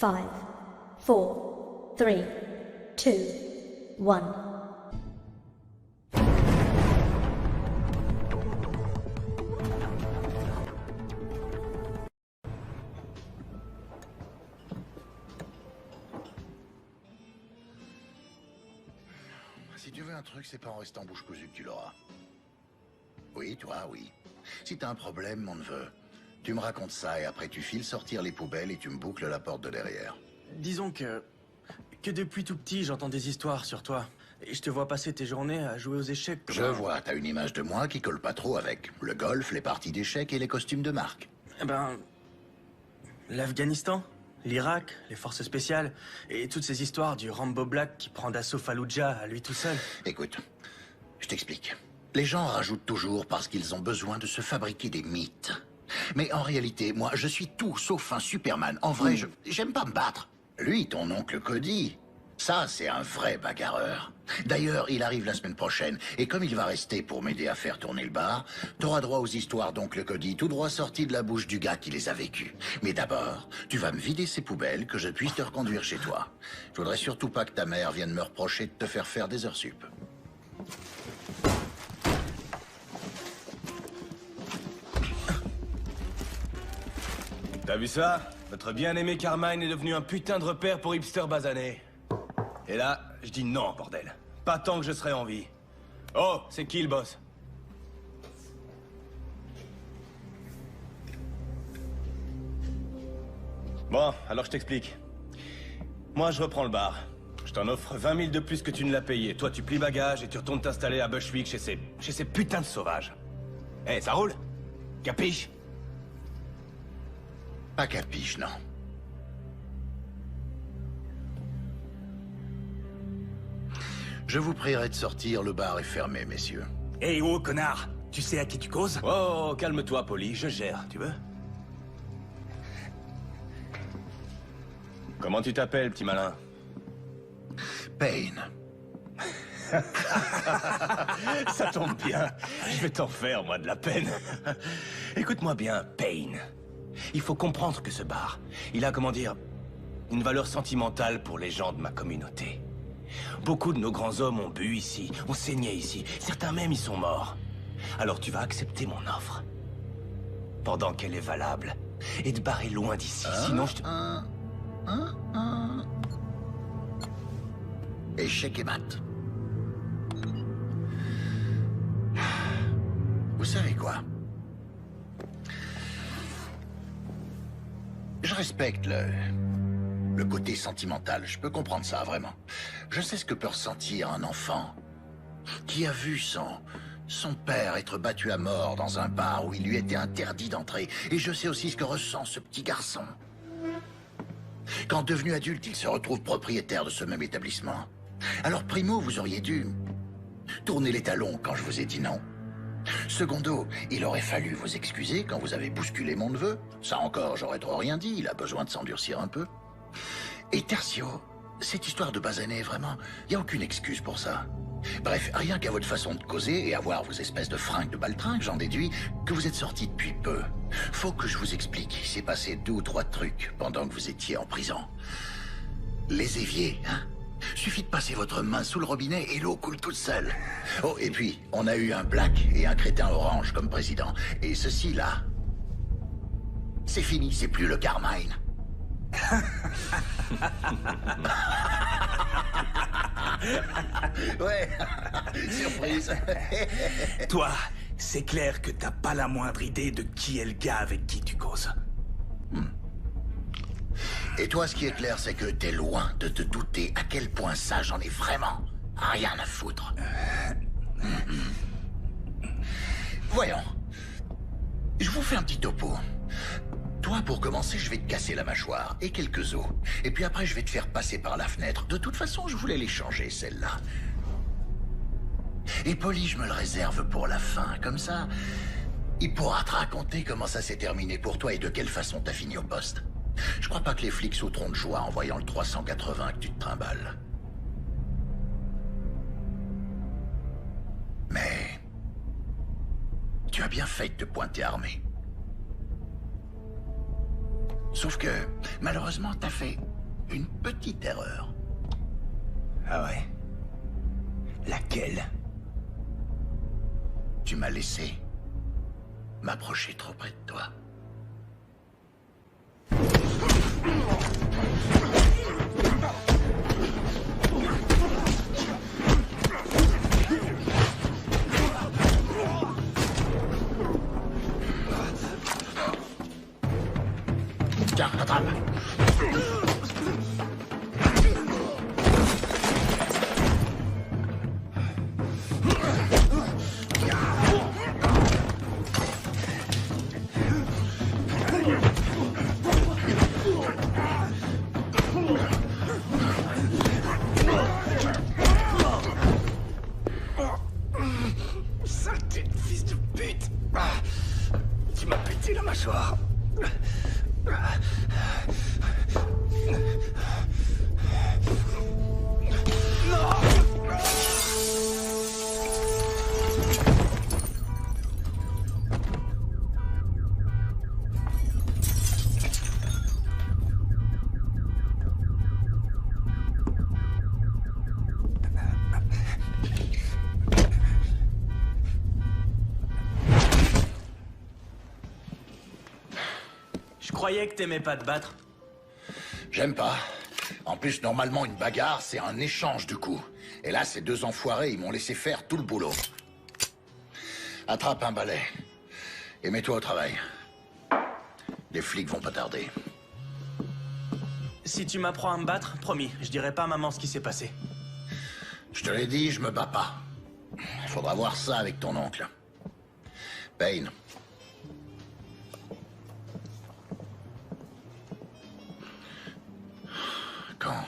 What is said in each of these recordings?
5, 4, 3, 2, 1. Si tu veux un truc, c'est pas en restant bouche cousue que tu l'auras. Oui, toi, oui. Si t'as un problème, mon neveu, tu me racontes ça et après tu files sortir les poubelles et tu me boucles la porte de derrière. Disons que depuis tout petit, j'entends des histoires sur toi. Et je te vois passer tes journées à jouer aux échecs. Je vois, t'as une image de moi qui colle pas trop avec le golf, les parties d'échecs et les costumes de marque. Eh ben... l'Afghanistan, l'Irak, les forces spéciales, et toutes ces histoires du Rambo Black qui prend d'assaut Fallujah à lui tout seul. Écoute, je t'explique. Les gens rajoutent toujours parce qu'ils ont besoin de se fabriquer des mythes. Mais en réalité, moi, je suis tout sauf un Superman. En vrai, j'aime pas me battre. Lui, ton oncle Cody, ça, c'est un vrai bagarreur. D'ailleurs, il arrive la semaine prochaine, et comme il va rester pour m'aider à faire tourner le bar, t'auras droit aux histoires d'oncle Cody, tout droit sorties de la bouche du gars qui les a vécues. Mais d'abord, tu vas me vider ces poubelles, que je puisse te reconduire chez toi. Je voudrais surtout pas que ta mère vienne me reprocher de te faire des heures sup. T'as vu ça? Notre bien-aimé Carmine est devenu un putain de repère pour hipster basané. Et là, je dis non, bordel. Pas tant que je serai en vie. Oh, c'est qui le boss? Bon, alors je t'explique. Moi, je reprends le bar. Je t'en offre 20 000 de plus que tu ne l'as payé. Toi, tu plies bagages et tu retournes t'installer à Bushwick chez ces putains de sauvages. Eh, ça roule? Capiche? Pas capiche, non. Je vous prierai de sortir, le bar est fermé, messieurs. Hé, oh, connard! Tu sais à qui tu causes? Oh, calme-toi, Polly, je gère, tu veux? Comment tu t'appelles, petit malin? Payne. Ça tombe bien. Je vais t'en faire, moi, de la peine. Écoute-moi bien, Payne. Il faut comprendre que ce bar, il a, comment dire, une valeur sentimentale pour les gens de ma communauté. Beaucoup de nos grands hommes ont bu ici, ont saigné ici. Certains même y sont morts. Alors tu vas accepter mon offre. Pendant qu'elle est valable. Et te barrer loin d'ici, sinon je te... Échec et mat. Vous savez quoi? Je respecte le côté sentimental. Je peux comprendre ça, vraiment. Je sais ce que peut ressentir un enfant qui a vu son père être battu à mort dans un bar où il lui était interdit d'entrer. Et je sais aussi ce que ressent ce petit garçon. Quand devenu adulte, il se retrouve propriétaire de ce même établissement. Alors, primo, vous auriez dû tourner les talons quand je vous ai dit non. Secondo, il aurait fallu vous excuser quand vous avez bousculé mon neveu. Ça encore, j'aurais trop rien dit, il a besoin de s'endurcir un peu. Et tertio, cette histoire de basané, vraiment, il n'y a aucune excuse pour ça. Bref, rien qu'à votre façon de causer et à voir vos espèces de fringues de baltringue, j'en déduis que vous êtes sortis depuis peu. Faut que je vous explique, il s'est passé 2 ou 3 trucs pendant que vous étiez en prison. Les éviers, hein? Suffit de passer votre main sous le robinet et l'eau coule toute seule. Oh, et puis, on a eu un black et un crétin orange comme président. Et ceci, là, c'est fini, c'est plus le Carmine. Ouais, surprise. Toi, c'est clair que t'as pas la moindre idée de qui est le gars avec qui tu causes. Et toi, ce qui est clair, c'est que t'es loin de te douter à quel point ça, j'en ai vraiment rien à foutre. Voyons. Je vous fais un petit topo. Toi, pour commencer, je vais te casser la mâchoire et quelques os. Et puis après, je vais te faire passer par la fenêtre. De toute façon, je voulais les changer, celle-là. Et Polly, je me le réserve pour la fin. Comme ça, il pourra te raconter comment ça s'est terminé pour toi et de quelle façon t'as fini au poste. Je crois pas que les flics sauteront de joie en voyant le 380 que tu te trimbales. Mais... tu as bien fait de te pointer armé. Sauf que, malheureusement, t'as fait une petite erreur. Ah ouais? Laquelle? Tu m'as laissé m'approcher trop près de toi. Tiens, attrape. Saleté de fils de pute! Tu m'as pété la mâchoire. Je croyais que t'aimais pas te battre. J'aime pas. En plus, normalement, une bagarre, c'est un échange de coups. Et là, ces deux enfoirés, ils m'ont laissé faire tout le boulot. Attrape un balai. Et mets-toi au travail. Les flics vont pas tarder. Si tu m'apprends à me battre, promis, je dirai pas à maman ce qui s'est passé. Je te l'ai dit, je me bats pas. Faudra voir ça avec ton oncle. Payne. Quand?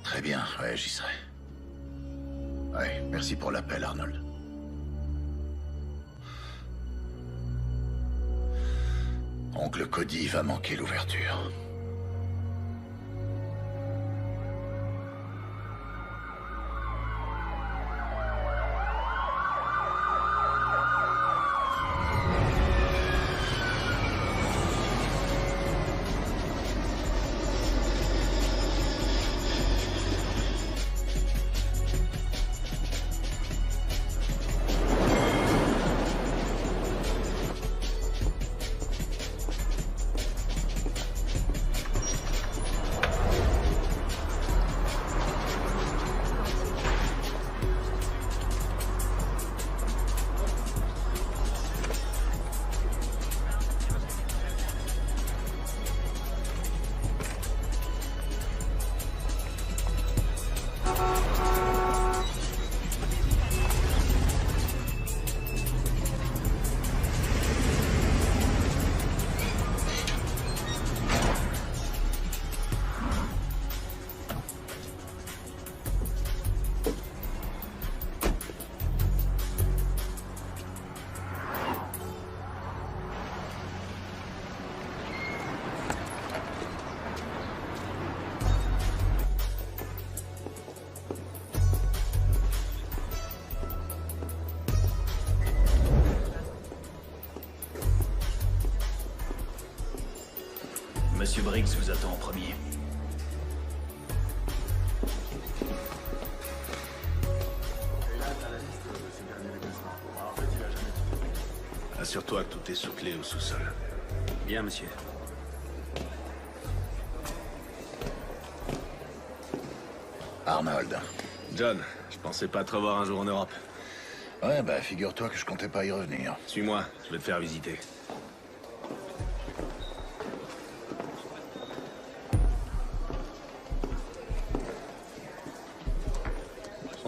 Très bien, ouais, j'y serai. Ouais, merci pour l'appel, Arnold. Oncle Cody va manquer l'ouverture. Monsieur Briggs vous attend en premier. Assure-toi que tout est sous clé au sous-sol. Bien, monsieur. Arnold. John, je pensais pas te revoir un jour en Europe. Ouais, bah figure-toi que je comptais pas y revenir. Suis-moi, je vais te faire visiter.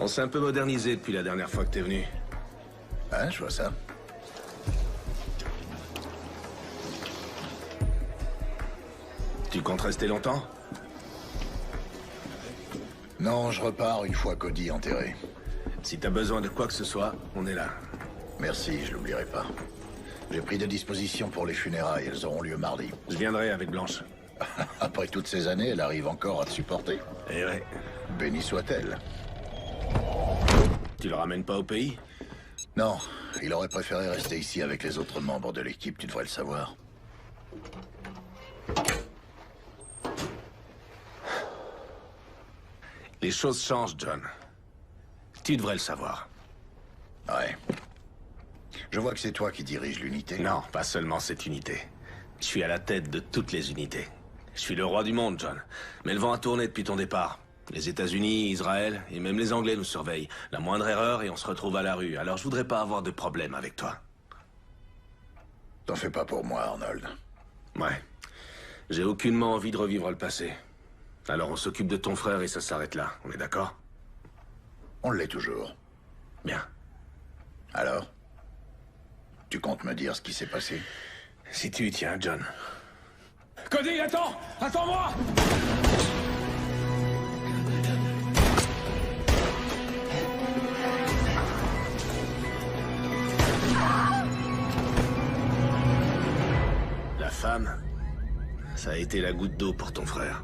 On s'est un peu modernisé depuis la dernière fois que t'es venu. Ouais, je vois ça. Tu comptes rester longtemps? Non, je repars une fois Cody enterré. Si t'as besoin de quoi que ce soit, on est là. Merci, je l'oublierai pas. J'ai pris des dispositions pour les funérailles, elles auront lieu mardi. Je viendrai avec Blanche. Après toutes ces années, elle arrive encore à te supporter. Eh ouais. Béni soit-elle. Tu le ramènes pas au pays? Non, il aurait préféré rester ici avec les autres membres de l'équipe, tu devrais le savoir. Les choses changent, John. Tu devrais le savoir. Ouais. Je vois que c'est toi qui diriges l'unité. Non, pas seulement cette unité. Je suis à la tête de toutes les unités. Je suis le roi du monde, John. Mais le vent a tourné depuis ton départ. Les États-Unis, Israël et même les Anglais nous surveillent. La moindre erreur et on se retrouve à la rue. Alors je voudrais pas avoir de problème avec toi. T'en fais pas pour moi, Arnold. Ouais. J'ai aucunement envie de revivre le passé. Alors on s'occupe de ton frère et ça s'arrête là. On est d'accord? On l'est toujours. Bien. Alors? Tu comptes me dire ce qui s'est passé? Si tu y tiens, John. Cody, attends! Attends-moi! La femme, ça a été la goutte d'eau pour ton frère.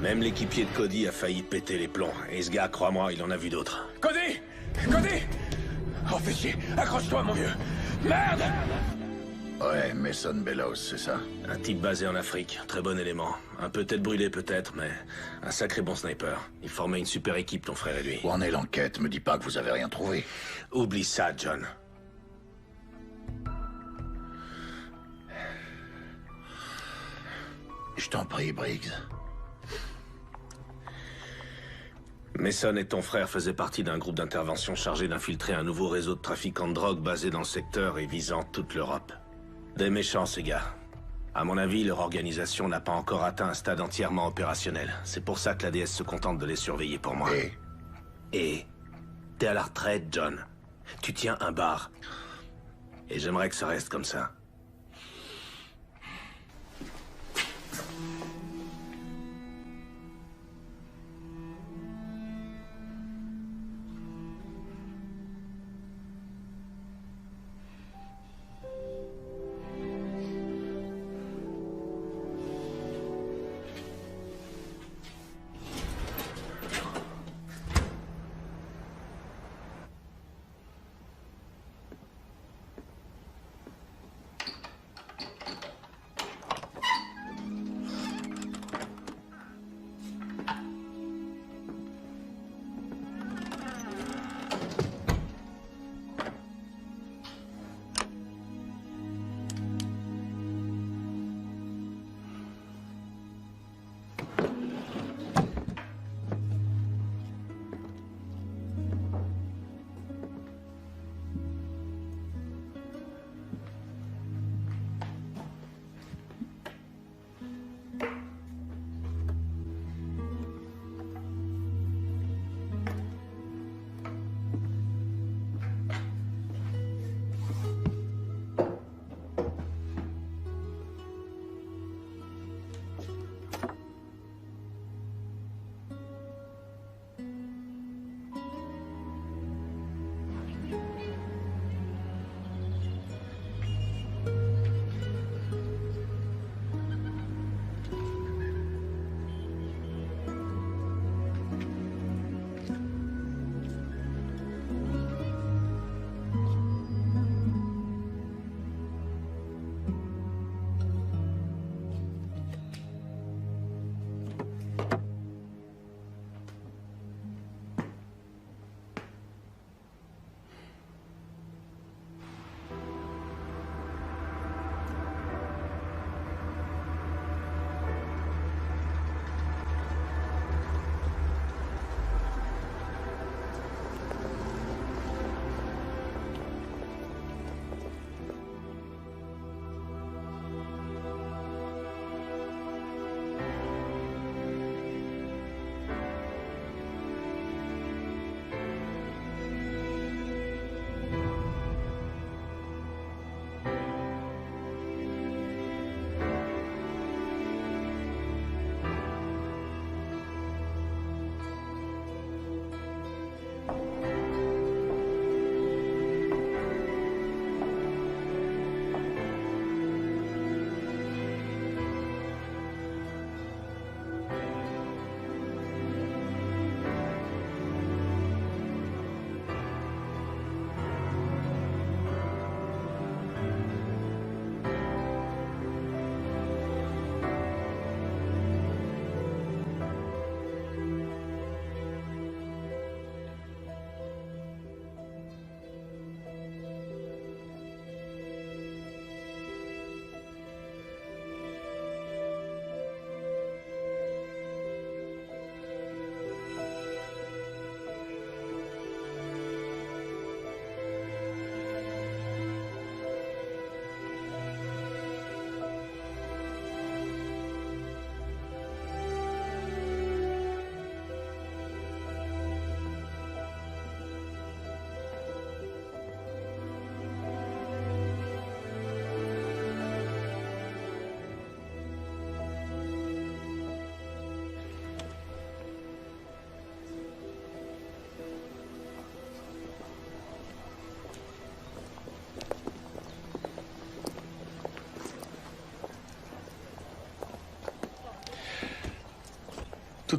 Même l'équipier de Cody a failli péter les plombs. Et ce gars, crois-moi, il en a vu d'autres. Cody! Cody! Oh, fais chier! Accroche-toi, mon vieux! Merde! Ouais, Mason Bellows, c'est ça? Un type basé en Afrique, très bon élément. Un peu tête brûlée peut-être, mais un sacré bon sniper. Il formait une super équipe, ton frère et lui. Où en est l'enquête? Me dis pas que vous avez rien trouvé. Oublie ça, John. Je t'en prie, Briggs. Mason et ton frère faisaient partie d'un groupe d'intervention chargé d'infiltrer un nouveau réseau de trafiquants de drogue basé dans le secteur et visant toute l'Europe. Des méchants, ces gars. À mon avis, leur organisation n'a pas encore atteint un stade entièrement opérationnel. C'est pour ça que la DS se contente de les surveiller pour moi. Et t'es à la retraite, John. Tu tiens un bar. Et j'aimerais que ça reste comme ça.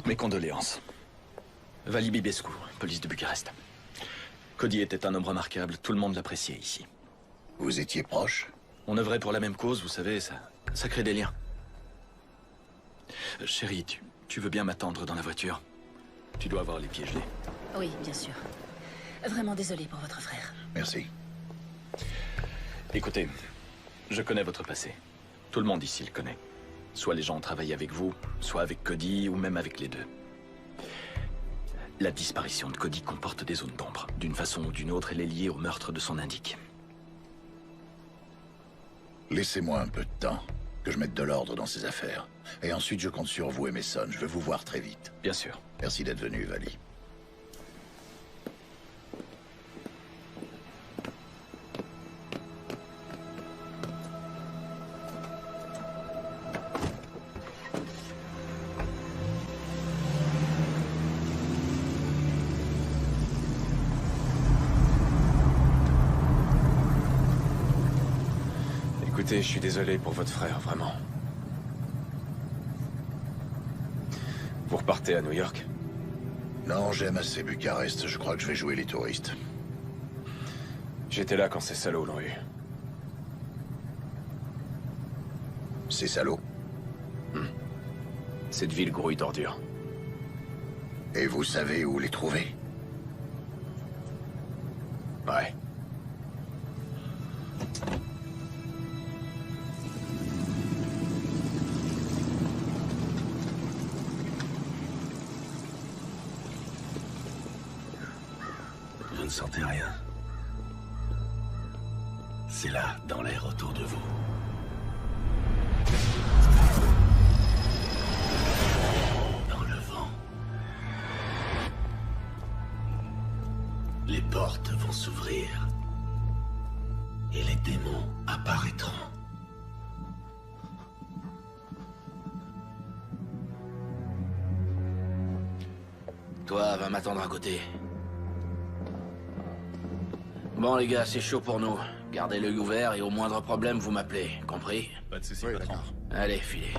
Toutes mes condoléances. Vali Bibescu, police de Bucarest. Cody était un homme remarquable, tout le monde l'appréciait ici. Vous étiez proche? On œuvrait pour la même cause, vous savez, ça crée des liens. Chérie, tu veux bien m'attendre dans la voiture? Tu dois avoir les pieds gelés. Oui, bien sûr. Vraiment désolé pour votre frère. Merci. Écoutez, je connais votre passé. Tout le monde ici le connaît. Soit les gens ont travaillé avec vous, soit avec Cody, ou même avec les deux. La disparition de Cody comporte des zones d'ombre. D'une façon ou d'une autre, elle est liée au meurtre de son indique. Laissez-moi un peu de temps, que je mette de l'ordre dans ces affaires. Et ensuite, je compte sur vous et Mason. Je veux vous voir très vite. Bien sûr. Merci d'être venu, Vali. Écoutez, je suis désolé pour votre frère, vraiment. Vous repartez à New York? Non, j'aime assez Bucarest. Je crois que je vais jouer les touristes. J'étais là quand ces salauds l'ont eu. Ces salauds? Cette ville grouille d'ordures. Et vous savez où les trouver? Ouais. Vous ne sentez rien. C'est là, dans l'air autour de vous. Dans le vent. Les portes vont s'ouvrir. Et les démons apparaîtront. Toi, va m'attendre à côté. Bon les gars, c'est chaud pour nous. Gardez l'œil ouvert et au moindre problème, vous m'appelez. Compris? Pas de soucis, patron. Allez, filez.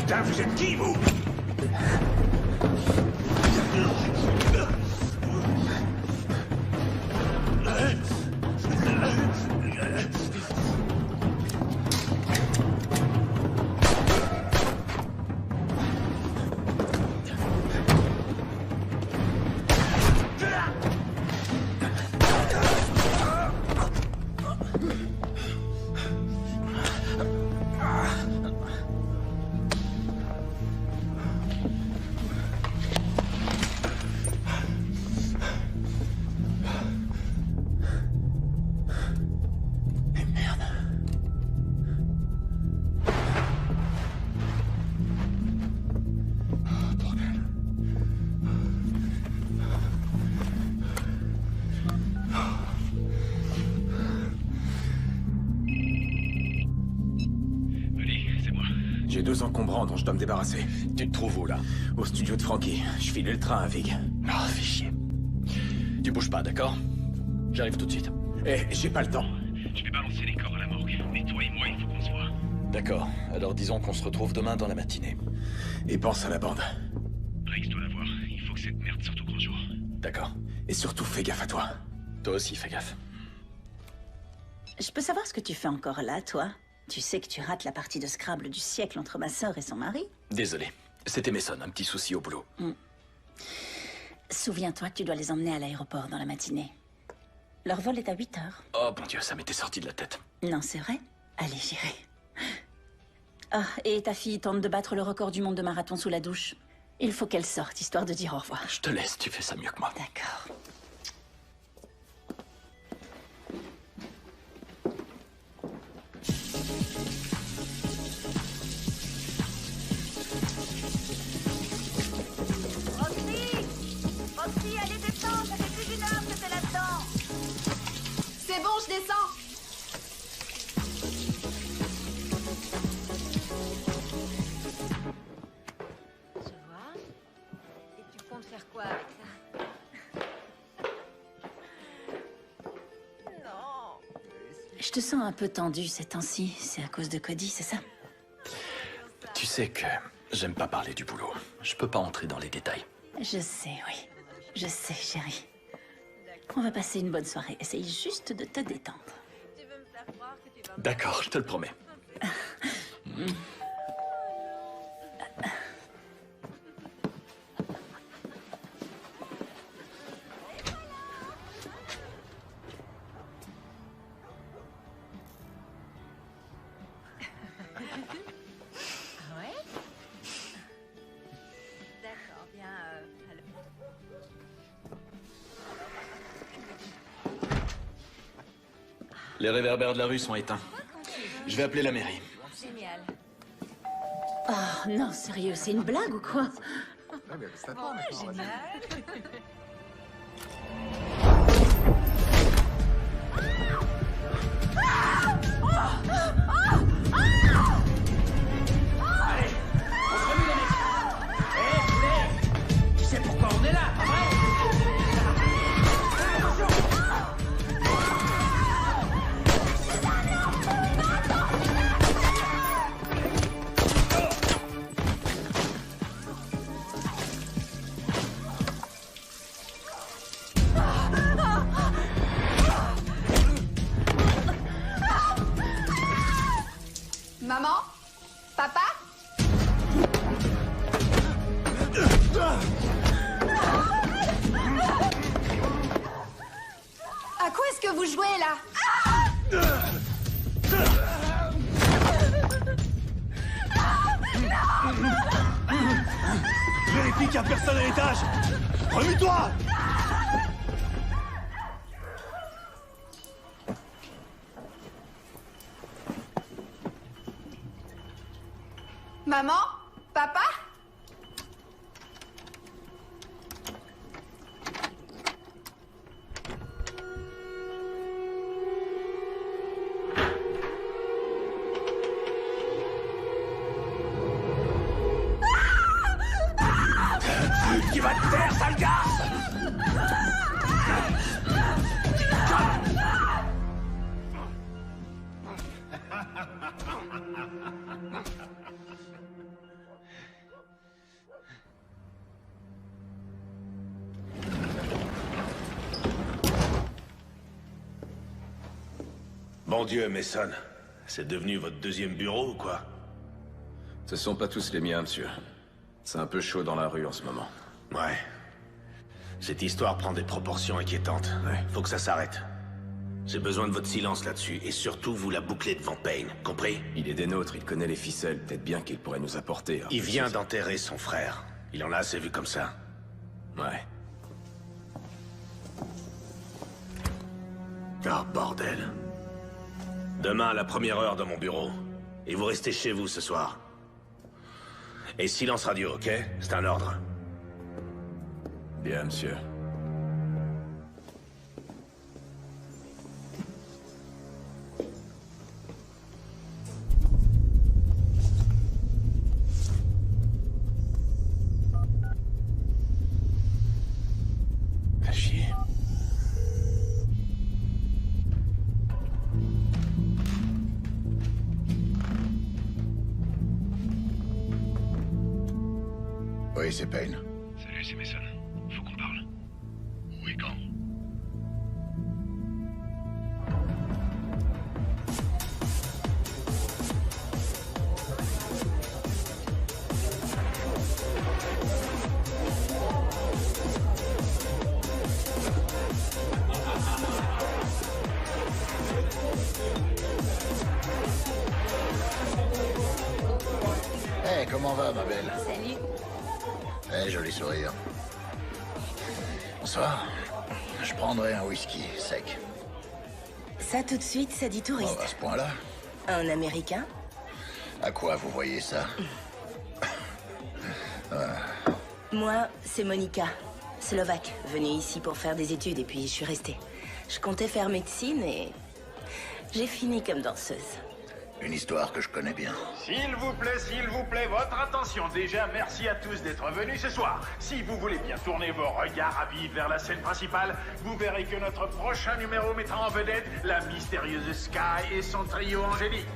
Putain, vous êtes qui, vous? J'ai 2 encombrants dont je dois me débarrasser. Tu te trouves où, là? Au studio de Frankie. Je filais le train à Vig. Ah, fais chier. Tu bouges pas, d'accord? J'arrive tout de suite. Eh, j'ai pas le temps. Je vais balancer les corps à la morgue. Mais toi et moi, il faut qu'on se voit. D'accord. Alors disons qu'on se retrouve demain dans la matinée. Et pense à la bande. Rex doit la voir. Il faut que cette merde sorte au grand jour. D'accord. Et surtout, fais gaffe à toi. Toi aussi, fais gaffe. Je peux savoir ce que tu fais encore là, toi? Tu sais que tu rates la partie de Scrabble du siècle entre ma sœur et son mari? Désolé. C'était Mason, un petit souci au boulot. Souviens-toi que tu dois les emmener à l'aéroport dans la matinée. Leur vol est à 8 heures. Oh mon Dieu, ça m'était sorti de la tête. Non, c'est vrai? Allez, j'irai. Ah, et ta fille tente de battre le record du monde de marathon sous la douche. Il faut qu'elle sorte, histoire de dire au revoir. Je te laisse, tu fais ça mieux que moi. D'accord. Roxy, allez, descends, ça fait plus d'1 heure que t'es là-dedans. C'est bon, je descends. Je vois. Et tu comptes faire quoi avec ça? Non. Je te sens un peu tendue ces temps-ci. C'est à cause de Cody, c'est ça? Tu sais que j'aime pas parler du boulot. Je peux pas entrer dans les détails. Je sais, oui. Je sais, chérie. On va passer une bonne soirée. Essaye juste de te détendre. Tu veux me faire croire que tu vas... D'accord, je te le promets. Ouais. D'accord, bien. Alors... Les réverbères de la rue sont éteints. Je vais appeler la mairie. Génial. Oh non, sérieux, c'est une blague ou quoi? Génial. Tu sais pourquoi on est là, pas vrai? Maman? Papa? À quoi est-ce que vous jouez là? Vérifie qu'il y a personne à l'étage. Remue-toi. Maman? Papa? Qui va te faire, sale gars? Bon Dieu, Mason. C'est devenu votre deuxième bureau ou quoi? Ce sont pas tous les miens, monsieur. C'est un peu chaud dans la rue en ce moment. Ouais. Cette histoire prend des proportions inquiétantes. Ouais. Faut que ça s'arrête. J'ai besoin de votre silence là-dessus, et surtout vous la bouclez devant Payne, compris? Il est des nôtres, il connaît les ficelles. Peut-être bien qu'il pourrait nous apporter. Il vient d'enterrer son frère. Il en a assez vu comme ça. Ouais. Oh, bordel. Demain, à la première heure dans mon bureau. Et vous restez chez vous ce soir. Et silence radio, ok? C'est un ordre. Bien, monsieur. Oui, c'est Payne. Salut, c'est Mason. Faut qu'on parle. Oui, quand? Hey, comment va, ma belle? Salut. Eh, joli sourire. Bonsoir. Je prendrai un whisky sec. Ça tout de suite, ça dit Oh, touriste. à ce point-là? Un Américain? À quoi vous voyez ça? Moi, c'est Monica, slovaque, venue ici pour faire des études et puis je suis restée. Je comptais faire médecine et j'ai fini comme danseuse. Une histoire que je connais bien. S'il vous plaît, votre attention. Déjà, merci à tous d'être venus ce soir. Si vous voulez bien tourner vos regards avides vers la scène principale, vous verrez que notre prochain numéro mettra en vedette la mystérieuse Sky et son trio angélique.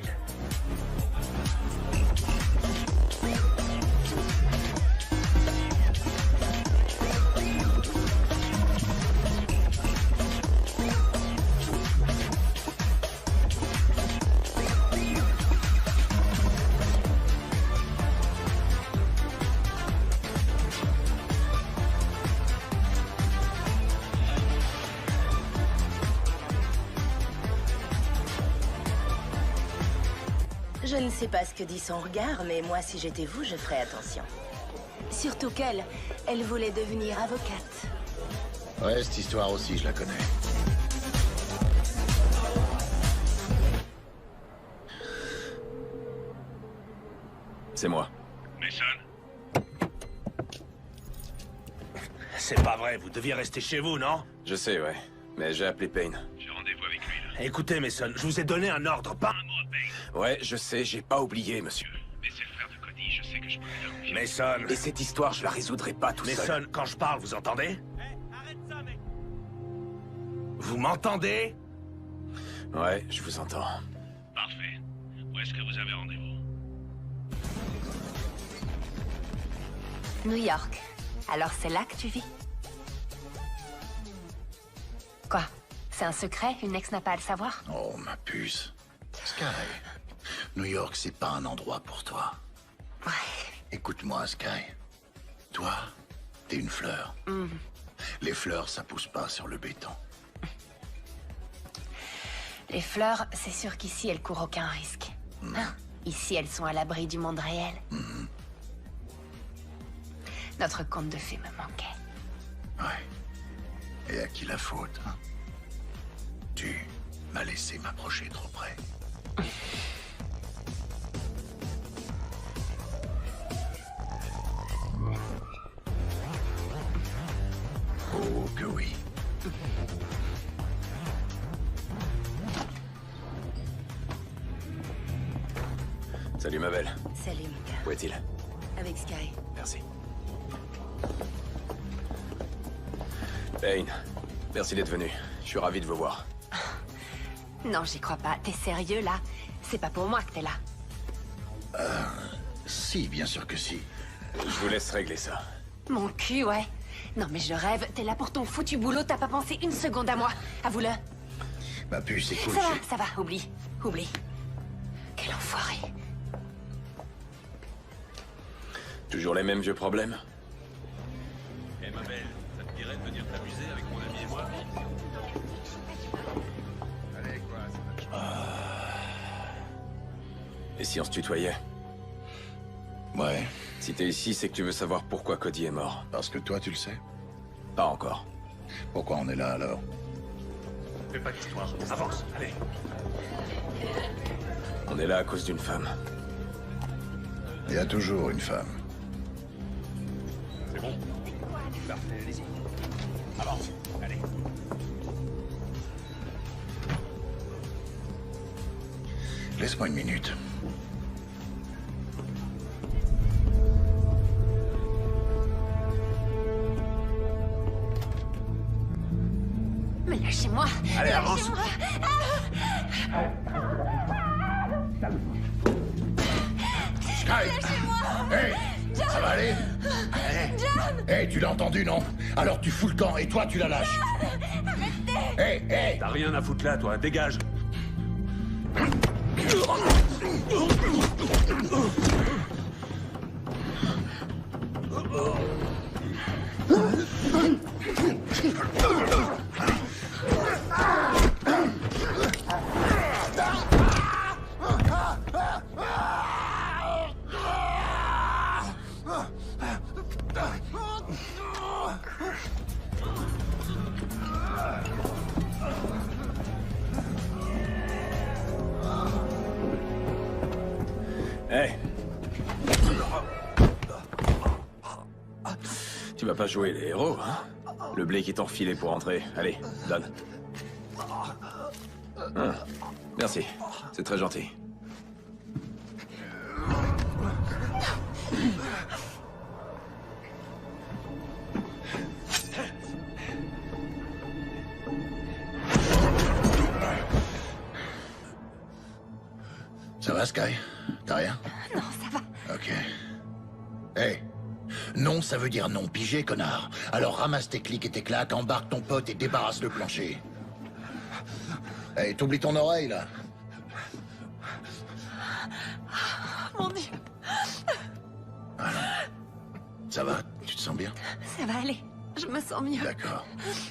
Je ne sais pas ce que dit son regard, mais moi, si j'étais vous, je ferais attention. Surtout qu'elle, elle voulait devenir avocate. Ouais, cette histoire aussi, je la connais. C'est moi. Mason? C'est pas vrai, vous deviez rester chez vous, non? Je sais, ouais. Mais j'ai appelé Payne. J'ai rendez-vous avec lui, là. Écoutez, Mason, je vous ai donné un ordre, pas un mot à Payne. Ouais, je sais, j'ai pas oublié, monsieur. Mais c'est le frère de Cody, je sais que je peux le faire. Mason! Et cette histoire, je la résoudrai pas tout seul. Mason, quand je parle, vous entendez? Arrête ça, mec! Vous m'entendez? Ouais, je vous entends. Parfait. Où est-ce que vous avez rendez-vous? New York. Alors c'est là que tu vis? Quoi? C'est un secret? Une ex n'a pas à le savoir? Oh, ma puce. Sky, New York, c'est pas un endroit pour toi. Ouais. Écoute-moi, Sky. Toi, t'es une fleur. Les fleurs, ça pousse pas sur le béton. Les fleurs, c'est sûr qu'ici, elles courent aucun risque. Hein? Ici, elles sont à l'abri du monde réel. Notre conte de fées me manquait. Ouais. Et à qui la faute, hein? Tu m'as laissé m'approcher trop près. Oh, que oui. Salut, ma belle. Salut, Mika. Où est-il? Avec Sky. Merci. Payne, merci d'être venu. Je suis ravi de vous voir. Non, j'y crois pas. T'es sérieux, là? C'est pas pour moi que t'es là. Si, bien sûr que si. Je vous laisse régler ça. Mon cul, ouais. Non, mais je rêve. T'es là pour ton foutu boulot. T'as pas pensé une seconde à moi. Avoue-le. Ma puce, c'est cool. Ça va. Oublie. Oublie. Quel enfoiré. Toujours les mêmes vieux problèmes? Eh, ma belle, ça te dirait de venir t'amuser avec mon ami et moi? Allez, quoi, Et si on se tutoyait? Ouais. Si t'es ici, c'est que tu veux savoir pourquoi Cody est mort. Parce que toi, tu le sais. Pas encore. Pourquoi on est là, alors? Fais pas d'histoire, avance, allez. On est là à cause d'une femme. Il y a toujours une femme. C'est bon? Parfait, allez-y. Avance, allez. Laisse-moi une minute. Mais lâchez-moi. Allez, avance. Sky! Hey! Ça va aller? Hé, tu l'as entendu, non? Alors tu fous le camp et toi tu la lâches. Hé. T'as rien à foutre là, toi, dégage. Hey. Tu vas pas jouer les héros, hein? Le blé qui t'ont refilé pour entrer. Allez, donne. Merci, c'est très gentil. Ça va, Sky? T'as rien? Non, ça va. Ok. Hé. Non, ça veut dire non, pigé, connard. Alors ramasse tes clics et tes claques, embarque ton pote et débarrasse le plancher. Hé, t'oublies ton oreille, là? Mon Dieu. Alors, ça va? Tu te sens bien? Ça va aller. Je me sens mieux. D'accord.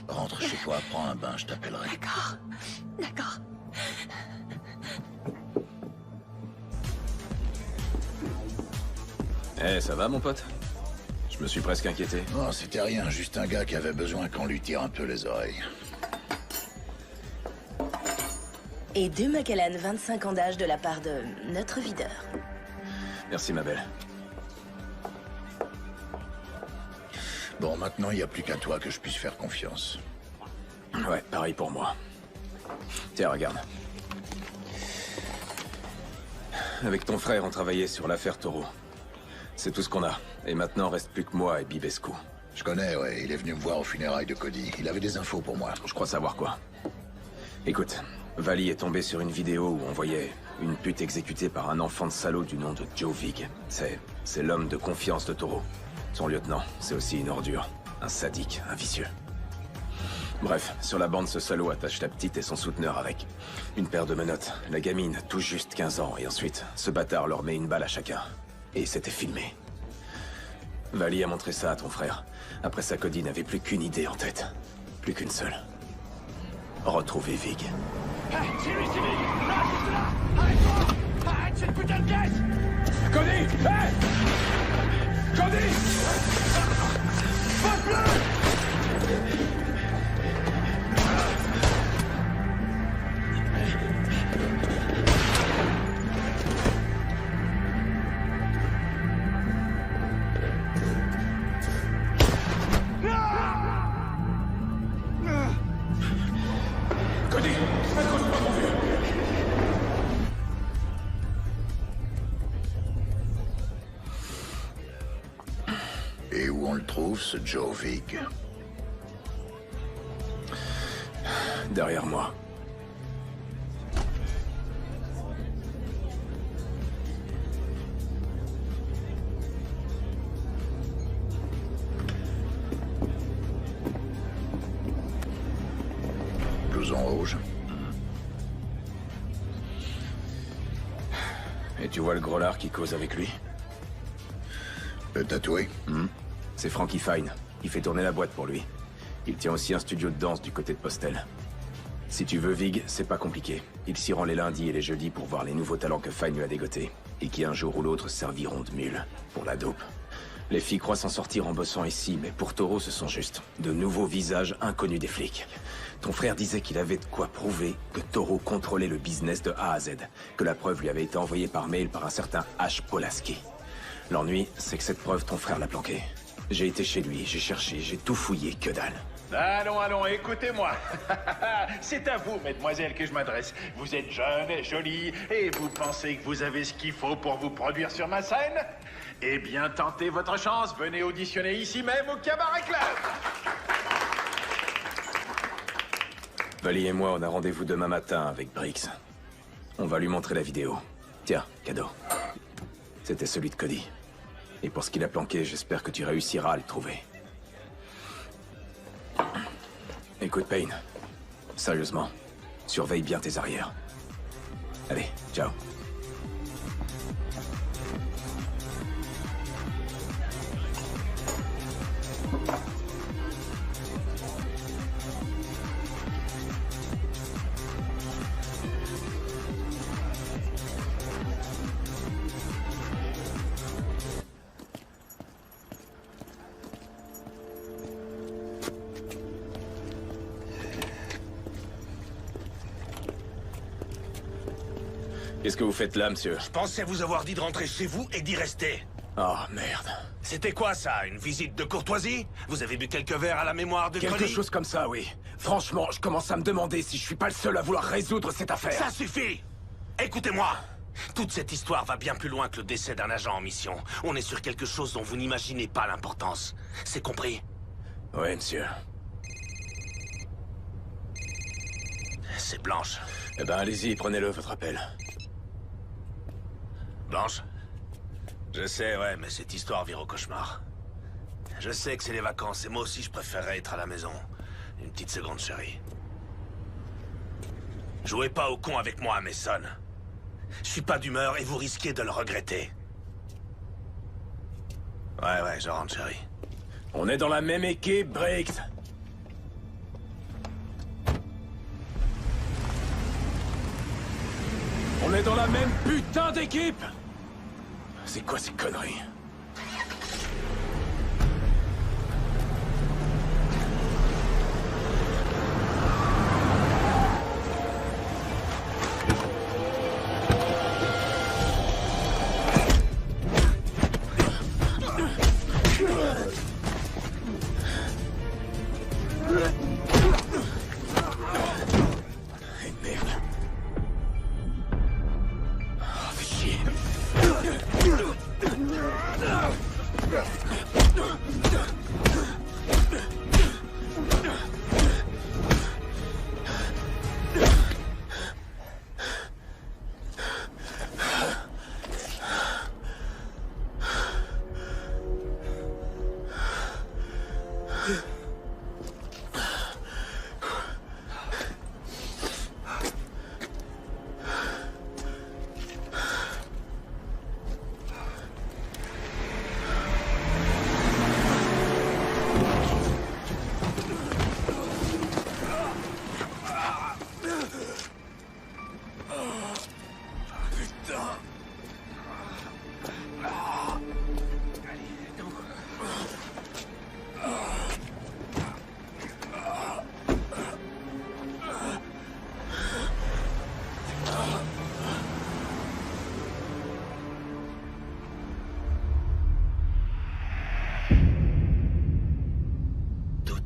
Rentre chez toi, prends un bain, je t'appellerai. D'accord. D'accord. Eh, ça va, mon pote? Je me suis presque inquiété. Non, c'était rien, juste un gars qui avait besoin qu'on lui tire un peu les oreilles. Et 2 Macallan, 25 ans d'âge de la part de notre videur. Merci, ma belle. Bon, maintenant, il n'y a plus qu'à toi que je puisse faire confiance. Ouais, pareil pour moi. Tiens, regarde. Avec ton frère, on travaillait sur l'affaire Taureau. C'est tout ce qu'on a. Et maintenant, reste plus que moi et Bibescu. Je connais, ouais. Il est venu me voir aux funérailles de Cody. Il avait des infos pour moi. Je crois savoir quoi. Écoute, Vali est tombé sur une vidéo où on voyait une pute exécutée par un enfant de salaud du nom de Joe Vig. C'est l'homme de confiance de Taureau. Son lieutenant, c'est aussi une ordure. Un sadique, un vicieux. Bref, sur la bande, ce salaud attache la petite et son souteneur avec. Une paire de menottes. La gamine, tout juste 15 ans. Et ensuite, ce bâtard leur met une balle à chacun. Et c'était filmé. Vali a montré ça à ton frère. Après ça, Cody n'avait plus qu'une idée en tête. Plus qu'une seule. Retrouver Vig. Hey, c'est lui, c'est Vig! Là, juste là! Arrête-toi! Arrête cette putain de caisse! Cody! Hey! Cody! Passe-le! Et où on le trouve, ce Joe Vig? Derrière moi. Blouson rouge. Et tu vois le gros lard qui cause avec lui? Le tatoué? C'est Frankie Fine. Il fait tourner la boîte pour lui. Il tient aussi un studio de danse du côté de Postel. Si tu veux Vig, c'est pas compliqué. Il s'y rend les lundis et les jeudis pour voir les nouveaux talents que Fine lui a dégotés. Et qui un jour ou l'autre serviront de mule pour la dope. Les filles croient s'en sortir en bossant ici, mais pour Taureau, ce sont juste de nouveaux visages inconnus des flics. Ton frère disait qu'il avait de quoi prouver que Taureau contrôlait le business de A à Z. Que la preuve lui avait été envoyée par mail par un certain H. Polaski. L'ennui, c'est que cette preuve, ton frère l'a planquée. J'ai été chez lui, j'ai cherché, j'ai tout fouillé, que dalle. Allons, écoutez-moi. C'est à vous, mesdemoiselles, que je m'adresse. Vous êtes jeune, jolie, et vous pensez que vous avez ce qu'il faut pour vous produire sur ma scène? Eh bien, tentez votre chance. Venez auditionner ici même au Cabaret Club. Vali et moi, on a rendez-vous demain matin avec Briggs. On va lui montrer la vidéo. Tiens, cadeau. C'était celui de Cody. Et pour ce qu'il a planqué, j'espère que tu réussiras à le trouver. Écoute, Payne. Sérieusement, surveille bien tes arrières. Allez, ciao. Qu'est-ce que vous faites là, monsieur? Je pensais vous avoir dit de rentrer chez vous et d'y rester. Oh, merde. C'était quoi, ça? Une visite de courtoisie? Vous avez bu quelques verres à la mémoire de Quelque Connie? chose comme ça, oui. Franchement, je commence à me demander si je suis pas le seul à vouloir résoudre cette affaire. Ça suffit! Écoutez-moi! Toute cette histoire va bien plus loin que le décès d'un agent en mission. On est sur quelque chose dont vous n'imaginez pas l'importance. C'est compris? Oui, monsieur. C'est Blanche. Eh ben, allez-y, prenez-le, votre appel. Blanche? Je sais, ouais, mais cette histoire vire au cauchemar. Je sais que c'est les vacances, et moi aussi je préférerais être à la maison. Une petite seconde, chérie. Jouez pas au con avec moi, Mason. Je suis pas d'humeur et vous risquez de le regretter. Ouais, je rentre, chérie. On est dans la même équipe, Briggs. On est dans la même putain d'équipe. C'est quoi ces conneries?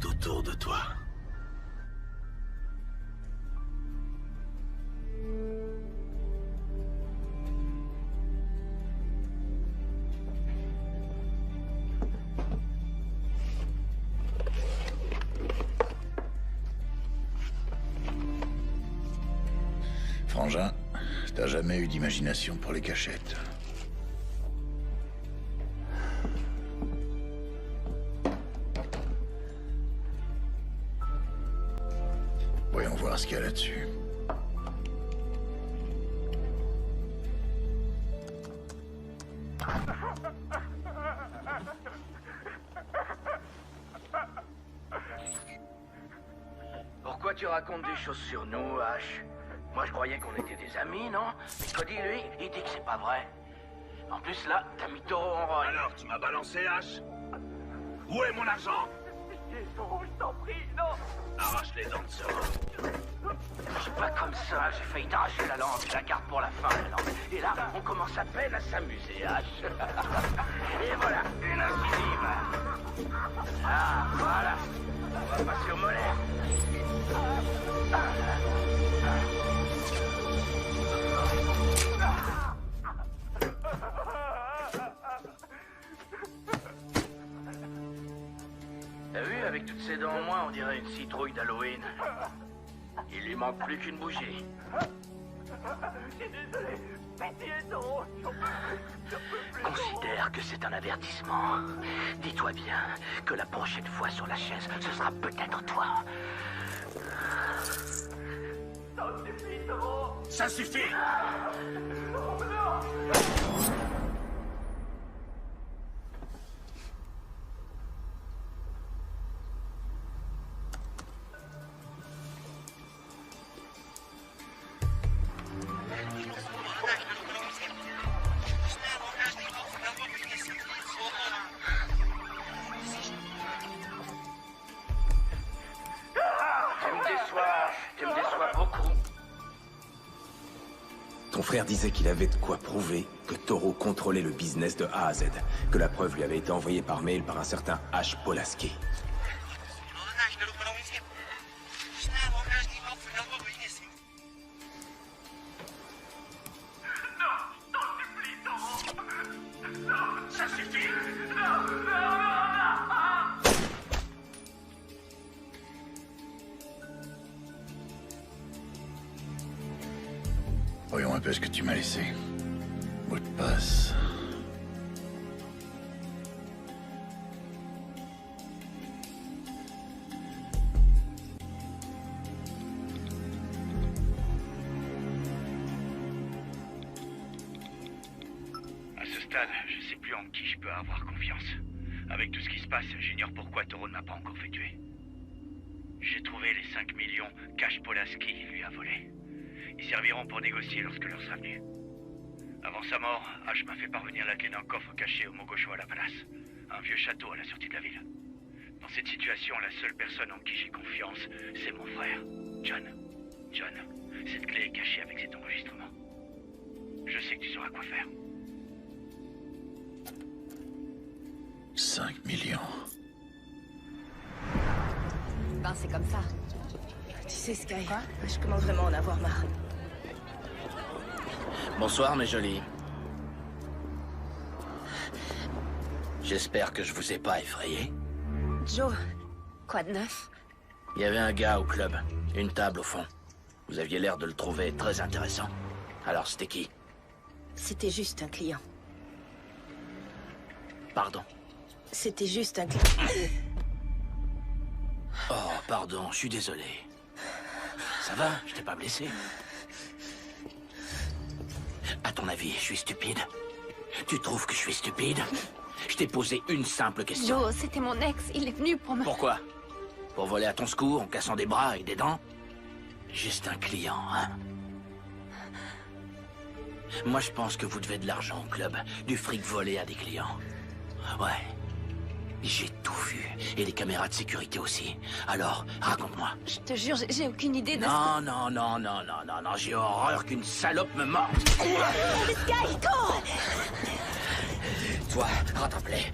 Autour de toi. Frangin, t'as jamais eu d'imagination pour les cachettes. Voyons voir ce qu'il y a là-dessus. Pourquoi tu racontes des choses sur nous, Ash? Moi, je croyais qu'on était des amis, non? Mais Cody, lui, il dit que c'est pas vrai. En plus, là, t'as mis taureau en rôle. Alors, tu m'as balancé, H? Où est mon argent? Je t'en prie, non! Arrache les dents de ce Je suis pas comme ça, j'ai failli t'arracher la langue, la garde pour la fin, la langue. Et là, on commence à peine à s'amuser, H. Et voilà, une incisive. Ah, voilà. On va passer au molaire. T'as vu, avec toutes ses dents en moins, on dirait une citrouille d'Halloween. Il lui manque plus qu'une bougie. Je suis désolé. Pitié, Toro. J'en peux plus. Considère que c'est un avertissement. Dis-toi bien que la prochaine fois sur la chaise, ce sera peut-être toi. Ça suffit, Toro. Ça suffit. Oh non. Tu me déçois beaucoup. Ton frère disait qu'il avait de quoi prouver que Toro contrôlait le business de A à Z, que la preuve lui avait été envoyée par mail par un certain H. Polaski. Ça suffit. Non. Voyons un peu ce que tu m'as laissé. Mot de passe. À ce stade, je sais plus en qui je peux avoir confiance. Avec tout ce qui se passe, j'ignore pourquoi Toro ne m'a pas encore fait tuer. J'ai trouvé les 5 millions qu'H. Polaski lui a volés. Ils serviront pour négocier lorsque l'heure sera venue. Avant sa mort, H m'a fait parvenir la clé d'un coffre caché au Mogosho à la Palace, un vieux château à la sortie de la ville. Dans cette situation, la seule personne en qui j'ai confiance, c'est mon frère, John. John, cette clé est cachée avec cet enregistrement. Je sais que tu sauras quoi faire. 5 millions. Ben, c'est comme ça. Tu sais, Sky, je commence vraiment à en avoir marre. Bonsoir, mes jolis. J'espère que je vous ai pas effrayé. Joe, quoi de neuf? Il y avait un gars au club, une table au fond. Vous aviez l'air de le trouver très intéressant. Alors, c'était qui? C'était juste un client. Pardon. C'était juste un client. Oh, pardon, je suis désolé. Ça va? Je t'ai pas blessé? À ton avis, je suis stupide? Tu trouves que je suis stupide? Je t'ai posé une simple question. Joe, c'était mon ex. Il est venu pour me... Pourquoi? Pour voler à ton secours en cassant des bras et des dents? Juste un client, hein? Moi, je pense que vous devez de l'argent au club. Du fric volé à des clients. Ouais. J'ai tout vu. Et les caméras de sécurité aussi. Alors, raconte-moi. Je te jure, j'ai aucune idée de Non, non, non, non, non, non, non. J'ai horreur qu'une salope me morde. Sky, cours! Toi, rattrape-les.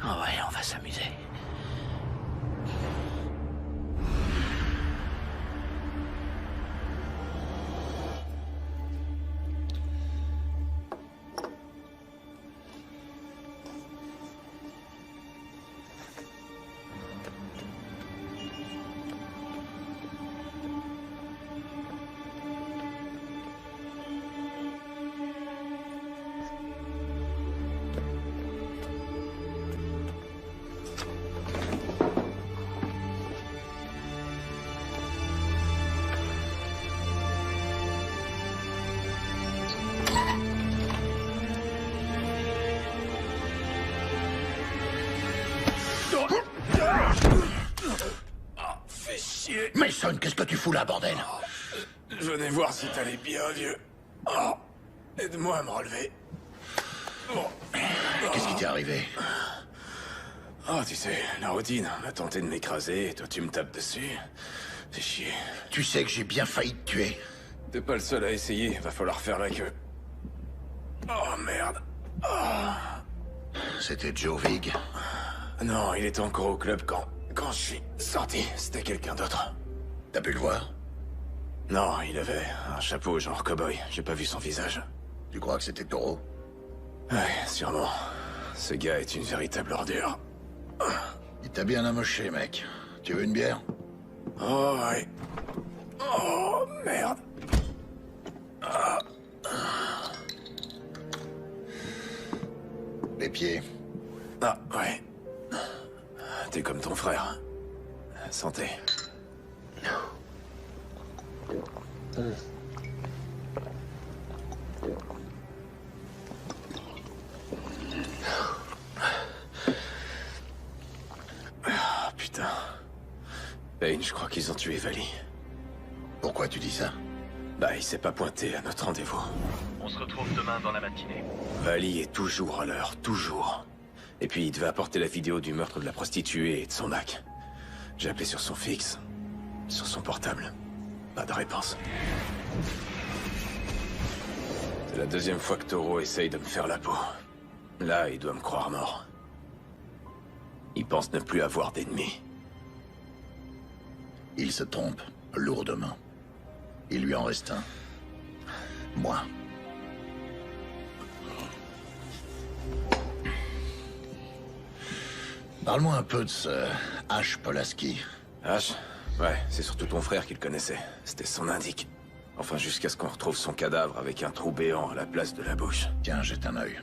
Oh ouais, on va s'amuser. Mason, qu'est-ce que tu fous là, bordel? Je venais voir si t'allais bien, vieux. Oh, aide-moi à me relever. Bon. Qu'est-ce qui t'est arrivé? Oh, tu sais, la routine. On a tenté de m'écraser et toi tu me tapes dessus. Fais chier. Tu sais que j'ai bien failli te tuer. T'es pas le seul à essayer, va falloir faire la queue. Oh, merde. Oh. C'était Joe Vig? Non, il était encore au club quand je suis sorti. C'était quelqu'un d'autre. T'as pu le voir? Non, il avait un chapeau genre cow-boy. J'ai pas vu son visage. Tu crois que c'était Toro? Ouais, sûrement. Ce gars est une véritable ordure. Il t'a bien amoché, mec. Tu veux une bière? Oh, ouais. Oh, merde. Les pieds. Ah, ouais. T'es comme ton frère. Santé. Ah, putain. Payne, je crois qu'ils ont tué Vali. Pourquoi tu dis ça? Bah, il s'est pas pointé à notre rendez-vous. On se retrouve demain dans la matinée. Vali est toujours à l'heure, toujours. Et puis il devait apporter la vidéo du meurtre de la prostituée et de son Mac. J'ai appelé sur son fixe, sur son portable. Pas de réponse. C'est la deuxième fois que Toro essaye de me faire la peau. Là, il doit me croire mort. Il pense ne plus avoir d'ennemis. Il se trompe, lourdement. Il lui en reste un. Moi. Parle-moi un peu de ce H. Polaski. H? Ouais, c'est surtout ton frère qui le connaissait. C'était son indique. Enfin, jusqu'à ce qu'on retrouve son cadavre avec un trou béant à la place de la bouche. Tiens, jette un œil.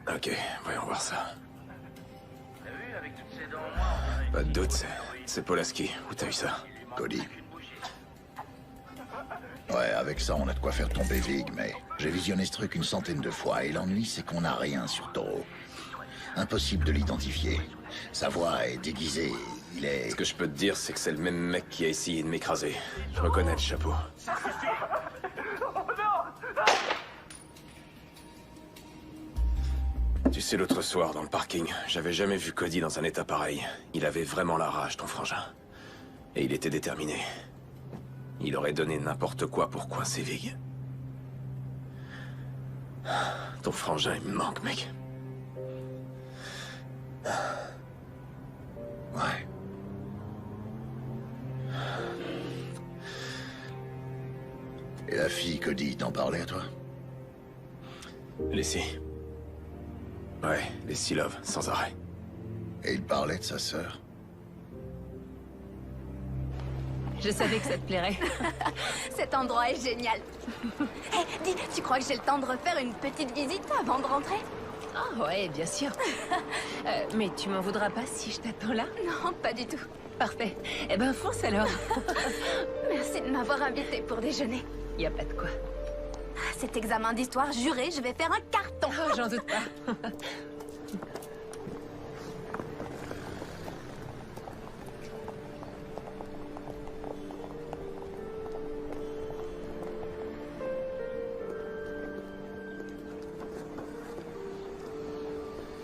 Ok, voyons voir ça. Pas de doute, c'est Polaski. Où t'as eu ça? Cody. Ouais, avec ça, on a de quoi faire tomber Vig, mais j'ai visionné ce truc une centaine de fois, et l'ennui, c'est qu'on n'a rien sur Toro. Impossible de l'identifier. Sa voix est déguisée, il est... Ce que je peux te dire, c'est que c'est le même mec qui a essayé de m'écraser. Je reconnais le chapeau. Tu sais, l'autre soir, dans le parking, j'avais jamais vu Cody dans un état pareil. Il avait vraiment la rage, ton frangin. Et il était déterminé. Il aurait donné n'importe quoi pour coincer Vig. Ton frangin, il me manque, mec. Ouais. Et la fille, Cody, t'en parlait à toi? Leslie. Ouais, Leslie Love, sans arrêt. Et il parlait de sa sœur? Je savais que ça te plairait. Cet endroit est génial. Hé, dis, tu crois que j'ai le temps de refaire une petite visite avant de rentrer? Ah ouais, bien sûr. Mais tu m'en voudras pas si je t'attends là? Non, pas du tout. Parfait. Eh ben, fonce alors. Merci de m'avoir invité pour déjeuner. Y a pas de quoi. Cet examen d'histoire, juré, je vais faire un carton. Oh, j'en doute pas.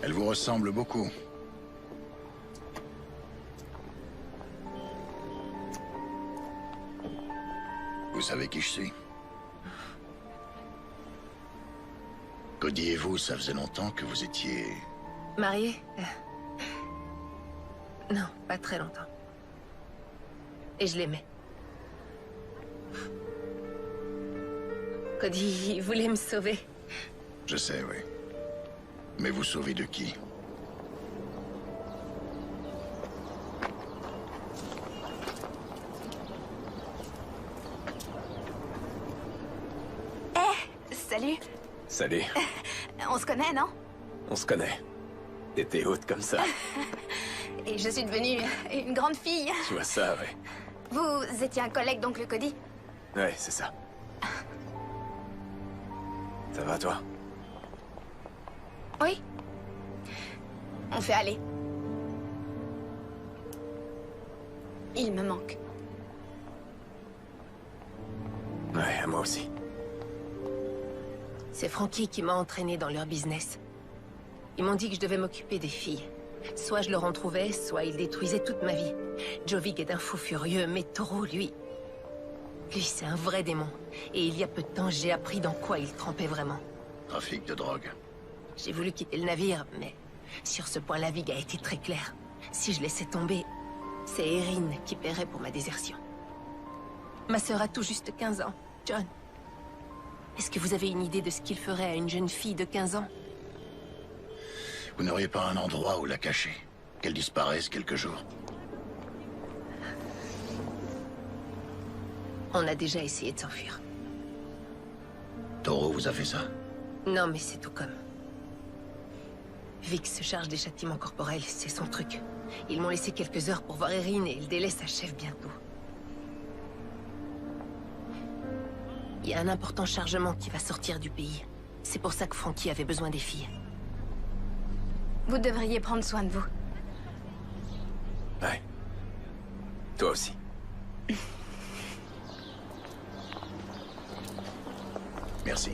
Elle vous ressemble beaucoup. Vous savez qui je suis? Cody et vous, ça faisait longtemps que vous étiez... Mariée? Non, pas très longtemps. Et je l'aimais. Cody, il voulait me sauver. Je sais, oui. Mais vous sauvez de qui? Salut. Salut. On se connaît, non? On se connaît. T'étais haute comme ça. Et je suis devenue une grande fille. Tu vois ça, ouais. Vous étiez un collègue d'oncle Cody? Ouais, c'est ça. Ça va, toi? Oui. On fait aller. Il me manque. Ouais, à moi aussi. C'est Frankie qui m'a entraîné dans leur business. Ils m'ont dit que je devais m'occuper des filles. Soit je leur en trouvais, soit ils détruisaient toute ma vie. Jovic est un fou furieux, mais Toro, lui, c'est un vrai démon. Et il y a peu de temps, j'ai appris dans quoi il trempait vraiment. Trafic de drogue. J'ai voulu quitter le navire, mais sur ce point, la Vig a été très claire. Si je laissais tomber, c'est Erin qui paierait pour ma désertion. Ma sœur a tout juste 15 ans, John. Est-ce que vous avez une idée de ce qu'il ferait à une jeune fille de 15 ans? Vous n'auriez pas un endroit où la cacher? Qu'elle disparaisse quelques jours? On a déjà essayé de s'enfuir. Toro vous a fait ça? Non, mais c'est tout comme. Vic se charge des châtiments corporels, c'est son truc. Ils m'ont laissé quelques heures pour voir Erin et le délai s'achève bientôt. Il y a un important chargement qui va sortir du pays. C'est pour ça que Frankie avait besoin des filles. Vous devriez prendre soin de vous. Ouais. Toi aussi. Merci.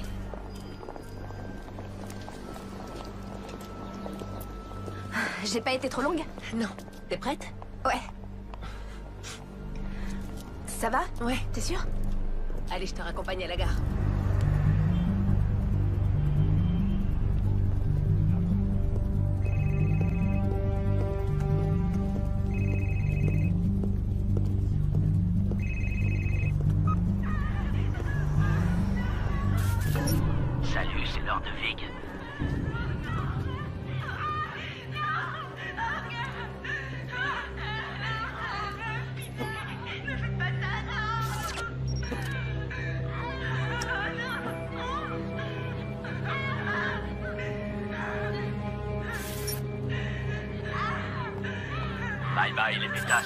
J'ai pas été trop longue? Non. T'es prête? Ouais. Ça va? Ouais. T'es sûre? Allez, je te raccompagne à la gare. Salut, c'est l'heure de Vig. Bye bye les pétasses.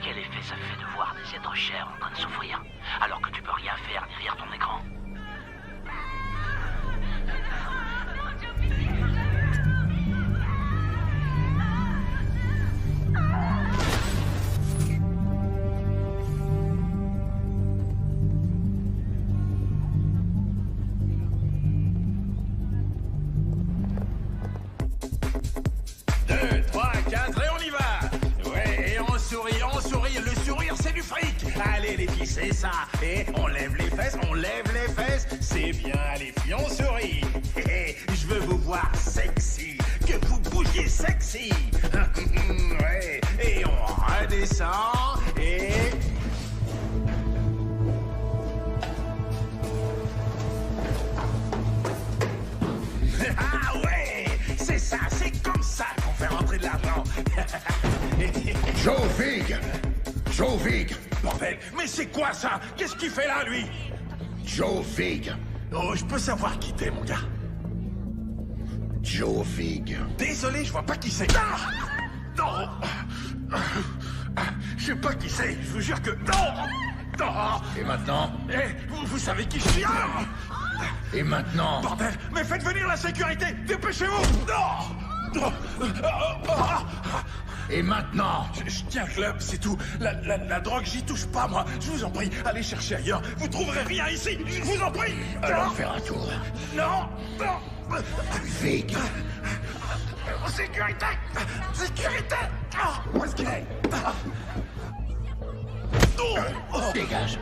Quel effet ça fait de voir des êtres chers en train de souffrir, alors que tu peux rien faire derrière ton écran? Allez les filles, c'est ça. Et on lève les fesses, c'est bien les filles, on sourit. Je veux vous voir sexy, que vous bougiez sexy. Ouais. Et on redescend, et... Ah ouais, c'est ça, c'est comme ça qu'on fait rentrer de l'argent. Joe Vig! Joe Vig! Bordel, mais c'est quoi ça? Qu'est-ce qu'il fait là, lui? Joe Vig! Oh, je peux savoir qui t'es, mon gars? Joe Vig. Désolé, je vois pas qui c'est. Ah non! Je sais pas qui c'est, je vous jure que... Non! Non! Et maintenant? Eh, vous savez qui je suis? Et maintenant? Bordel, mais faites venir la sécurité! Dépêchez-vous! Non! Et maintenant? Je tiens le club, c'est tout. La drogue, j'y touche pas, moi. Je vous en prie, allez chercher ailleurs. Vous trouverez rien ici. Je vous en prie. Allons faire un tour. Non, non. Vig. Sécurité. Sécurité. Où est-ce qu'il est? Dégage.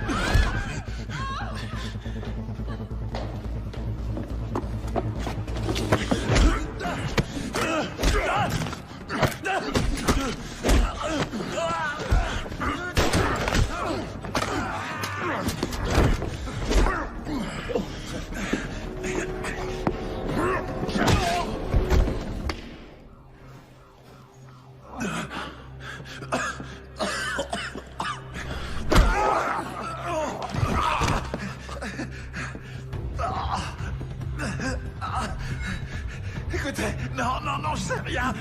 Écoutez, non, je sais rien.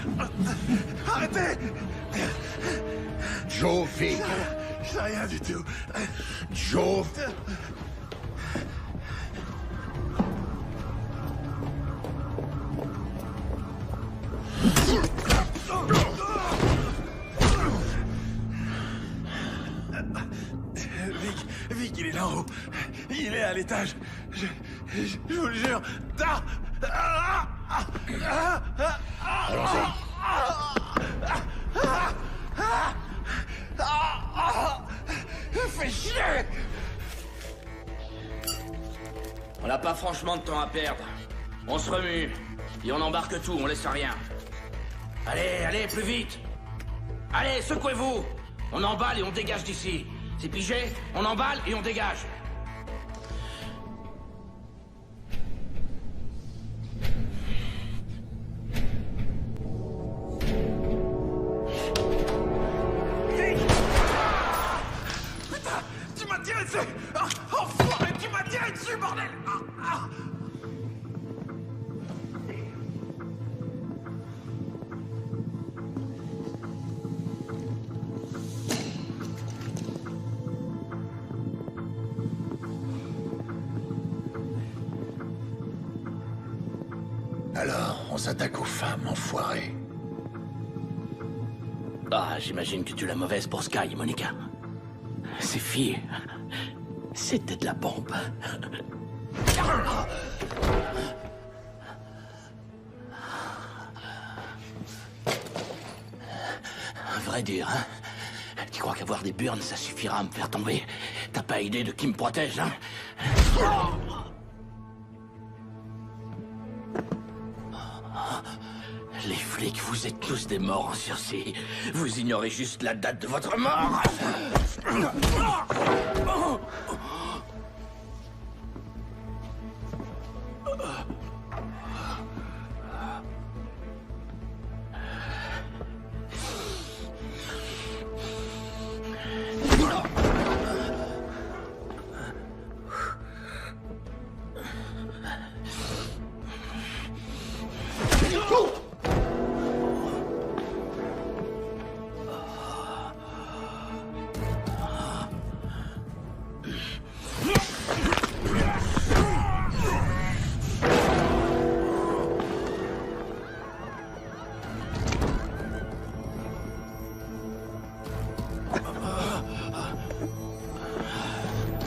Arrêtez. Joe Vig. Je sais rien du tout. Joe... Vic, il est là en haut. Il est à l'étage. Je vous le jure. Fais chier. On n'a pas franchement de temps à perdre. On se remue. Et on embarque tout, on laisse rien. Allez, plus vite. Allez, secouez-vous. On emballe et on dégage d'ici. C'est pigé? On emballe et on dégage. s'attaque aux femmes, enfoiré. Ah, j'imagine que tu l'as mauvaise pour Sky, Monica. Ces filles, c'était de la bombe. Un vrai dur, hein? Tu crois qu'avoir des burnes, ça suffira à me faire tomber? T'as pas idée de qui me protège, hein? Les flics, vous êtes tous des morts en sursis. Vous ignorez juste la date de votre mort.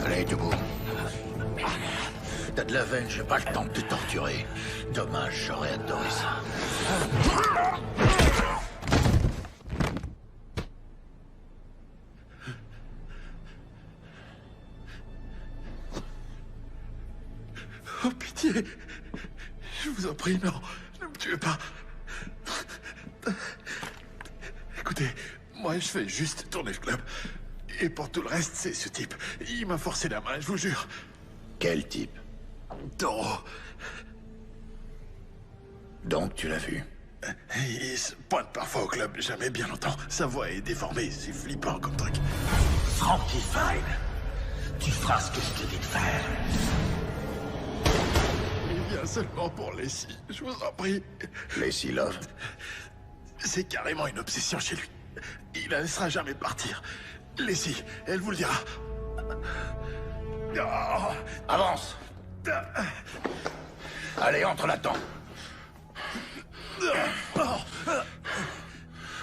Allez, debout. T'as de la veine, j'ai pas le temps de te torturer. Dommage, j'aurais adoré ça. Oh, pitié. Je vous en prie, non. Ne me tuez pas. Écoutez, moi, je fais juste tourner le club. Et pour tout le reste, c'est ce type. Il m'a forcé la main, je vous jure. Quel type? Toro. Donc, tu l'as vu? Il se pointe parfois au club, jamais bien longtemps. Sa voix est déformée, c'est flippant comme truc. Frankie Fine, tu feras ce que je te dis de faire. Il vient seulement pour Lacey, je vous en prie. Lacey Love? C'est carrément une obsession chez lui. Il la laissera jamais partir. Lacey, elle vous le dira. Oh, avance! Allez, entre là-dedans.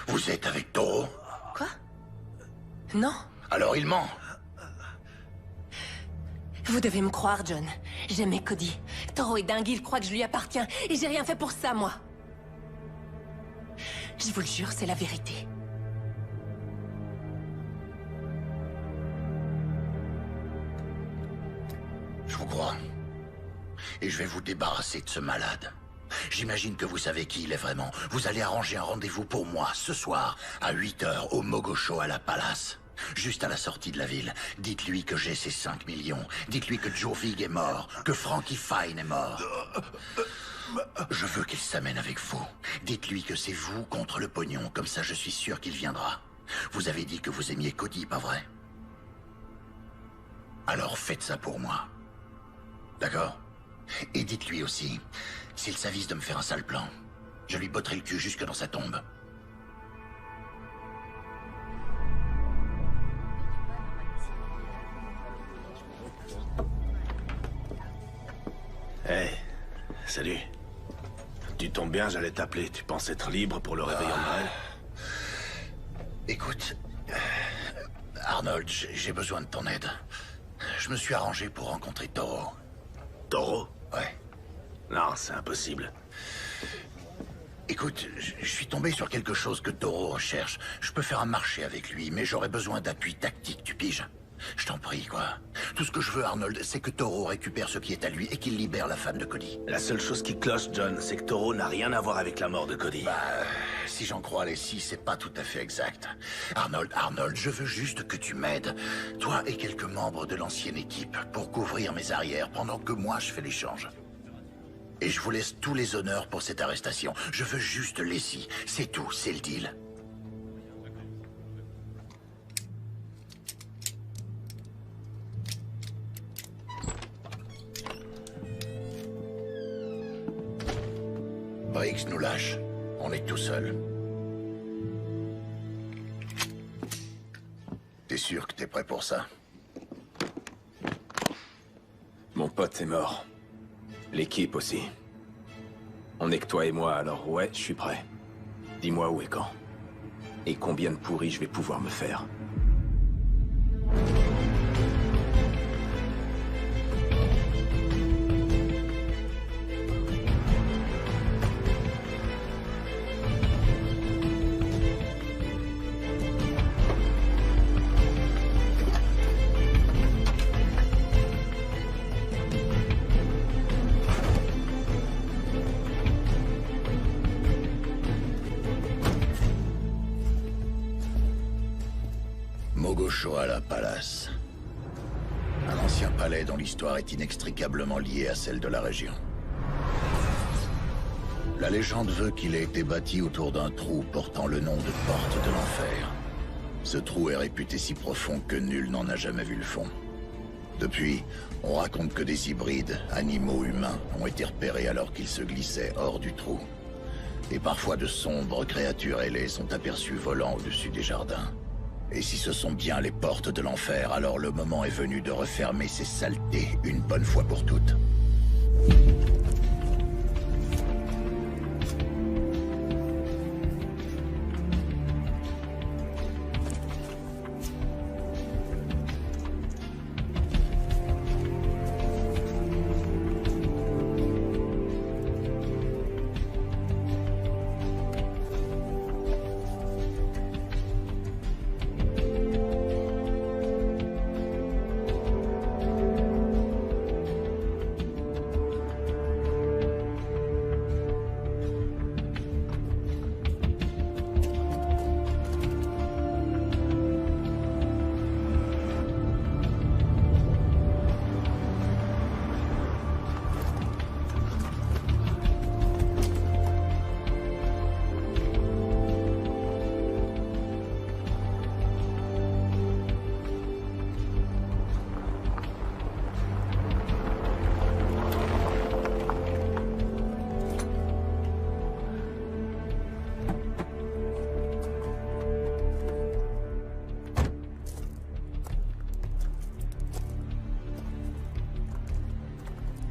Vous êtes avec Toro? Quoi? Non. Alors il ment. Vous devez me croire, John. J'aimais Cody. Toro est dingue, il croit que je lui appartiens. Et j'ai rien fait pour ça, moi. Je vous le jure, c'est la vérité. Je vous crois. Et je vais vous débarrasser de ce malade. J'imagine que vous savez qui il est vraiment. Vous allez arranger un rendez-vous pour moi, ce soir, à 8h, au Mogocho à la Palace. Juste à la sortie de la ville. Dites-lui que j'ai ces 5 millions. Dites-lui que Joe Vig est mort, que Frankie Fine est mort. Je veux qu'il s'amène avec vous. Dites-lui que c'est vous contre le pognon, comme ça je suis sûr qu'il viendra. Vous avez dit que vous aimiez Cody, pas vrai? Alors faites ça pour moi. D'accord? Et dites-lui aussi, s'il s'avise de me faire un sale plan, je lui botterai le cul jusque dans sa tombe. Hey, salut. Tu tombes bien, j'allais t'appeler. Tu penses être libre pour le réveillon de Noël? Écoute, Arnold, j'ai besoin de ton aide. Je me suis arrangé pour rencontrer Toro. Toro? Ouais. Non, c'est impossible. Écoute, je suis tombé sur quelque chose que Toro recherche. Je peux faire un marché avec lui, mais j'aurais besoin d'appui tactique, tu piges? Je t'en prie, quoi. Tout ce que je veux, Arnold, c'est que Toro récupère ce qui est à lui et qu'il libère la femme de Cody. La seule chose qui cloche, John, c'est que Toro n'a rien à voir avec la mort de Cody. Bah, si j'en crois Lacey, c'est pas tout à fait exact. Arnold, je veux juste que tu m'aides. Toi et quelques membres de l'ancienne équipe, pour couvrir mes arrières, pendant que moi je fais l'échange. Et je vous laisse tous les honneurs pour cette arrestation. Je veux juste Lacey. C'est tout, c'est le deal. Briggs nous lâche. On est tout seul. T'es sûr que t'es prêt pour ça? Mon pote est mort. L'équipe aussi. On est que toi et moi, alors ouais, je suis prêt. Dis-moi où et quand. Et combien de pourris je vais pouvoir me faire. Mogoshoala Palace. Un ancien palais dont l'histoire est inextricablement liée à celle de la région. La légende veut qu'il ait été bâti autour d'un trou portant le nom de Porte de l'Enfer. Ce trou est réputé si profond que nul n'en a jamais vu le fond. Depuis, on raconte que des hybrides, animaux humains, ont été repérés alors qu'ils se glissaient hors du trou. Et parfois de sombres créatures ailées sont aperçues volant au-dessus des jardins. Et si ce sont bien les portes de l'enfer, alors le moment est venu de refermer ces saletés une bonne fois pour toutes.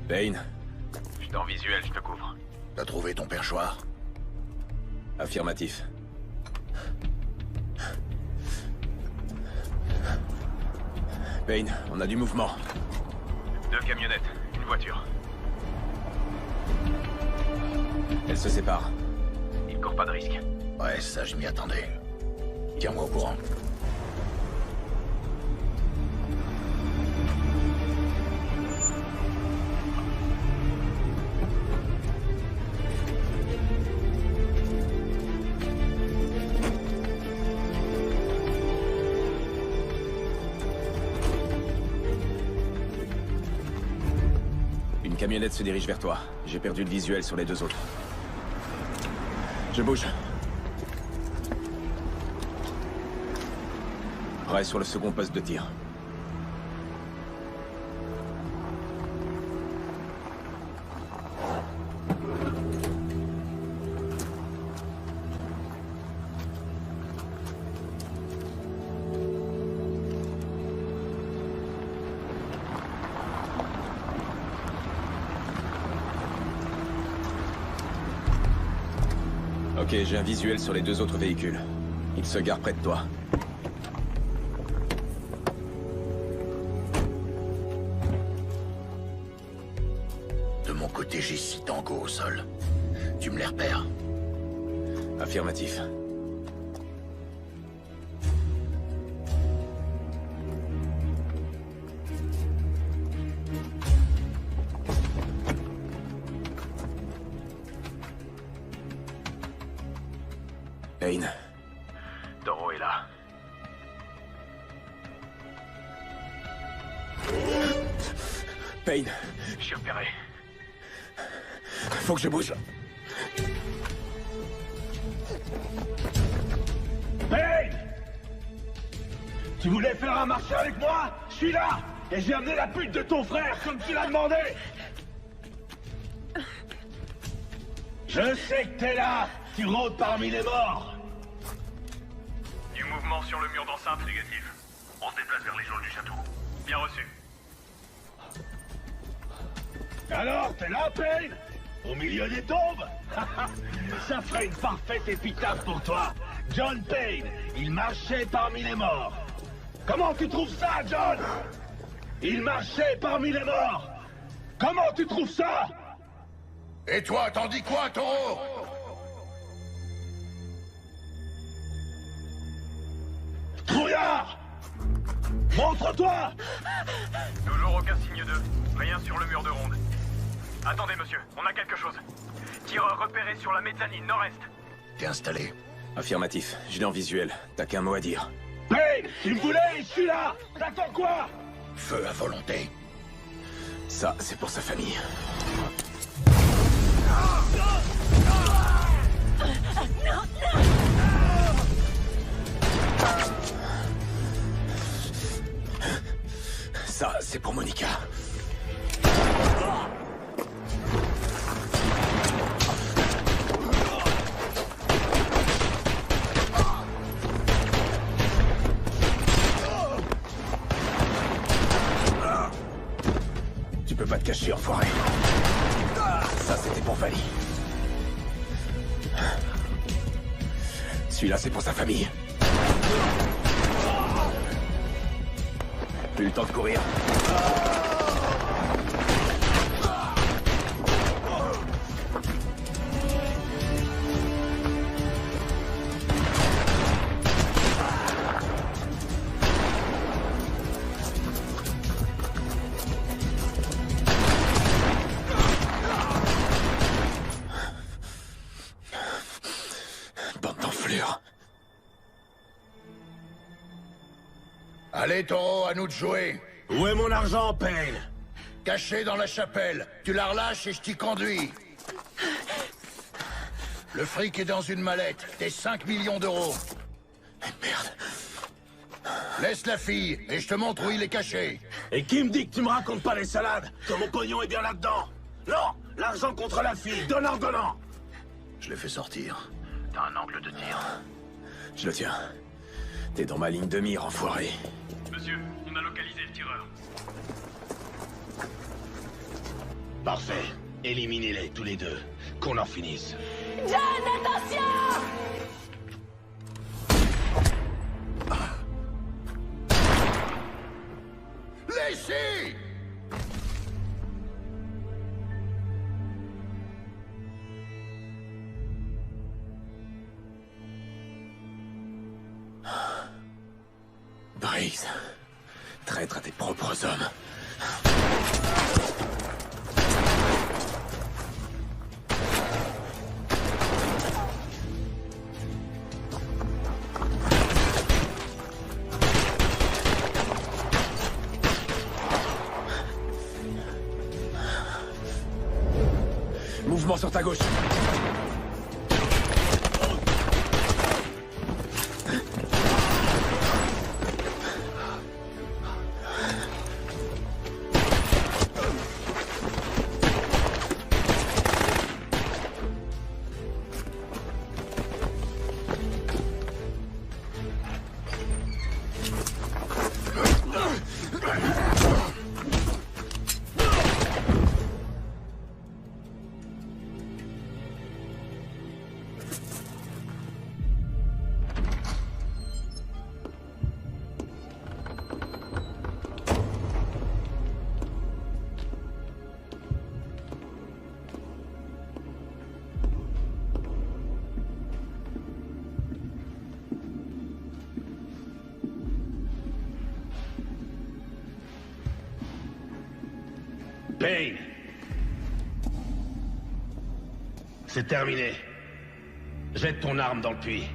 Payne. Je suis en visuel, je te couvre. T'as trouvé ton perchoir? Affirmatif. Payne, on a du mouvement. 2 camionnettes, une voiture. Elles se séparent. Il court pas de risque. Ouais, ça je m'y attendais. Tiens-moi au courant. Une camionnette se dirige vers toi. J'ai perdu le visuel sur les 2 autres. Je bouge. Prêt sur le second poste de tir. Ok, j'ai un visuel sur les 2 autres véhicules. Ils se garent près de toi. De mon côté, j'ai 6 tangos au sol. Tu me les repères? Affirmatif. Payne. Toro est là. Payne. Je suis repéré. Faut que je bouge. Hey! Tu voulais faire un marché avec moi? Je suis là! Et j'ai amené la pute de ton frère, comme tu l'as demandé! Je sais que t'es là! Tu rôdes parmi les morts! Du mouvement sur le mur d'enceinte, négatif. On se déplace vers les geôles du château. Bien reçu. Alors, t'es là, Payne? Au milieu des tombes. Ça ferait une parfaite épitaphe pour toi. John Payne, il marchait parmi les morts. Comment tu trouves ça, John? Il marchait parmi les morts. Comment tu trouves ça? Et toi, t'en dis quoi, Taureau? Trouillard! Montre-toi! Toujours aucun signe d'eux. Rien sur le mur de ronde. Attendez, monsieur, on a quelque chose. Tireur repéré sur la mezzanine nord-est. T'es installé? Affirmatif, je l'ai en visuel. T'as qu'un mot à dire. Payne, tu me voulais, je suis là! T'attends quoi? Feu à volonté. Ça, c'est pour sa famille. Ça, c'est pour Monica. Tu peux pas te cacher, enfoiré. Ça, c'était pour Vali. Celui-là, c'est pour sa famille. Plus le temps de courir. Bande d'enflures. Allez, Taureau, à nous de jouer. Où est mon argent, Payne? Caché dans la chapelle. Tu la relâches et je t'y conduis. Le fric est dans une mallette. Tes 5 millions d'euros. Merde. Laisse la fille et je te montre où il est caché. Et qui me dit que tu me racontes pas les salades? Que mon pognon est bien là-dedans? Non! L'argent contre la fille, donnant! Je l'ai fait sortir. T'as un angle de tir. Je le tiens. T'es dans ma ligne de mire, enfoiré. Monsieur, on a localisé le tireur. Parfait. Éliminez-les tous les deux. Qu'on en finisse. John, attention! Laissez! Briggs, traître à tes propres hommes. Mouvement sur ta gauche. Payne! C'est terminé. Jette ton arme dans le puits.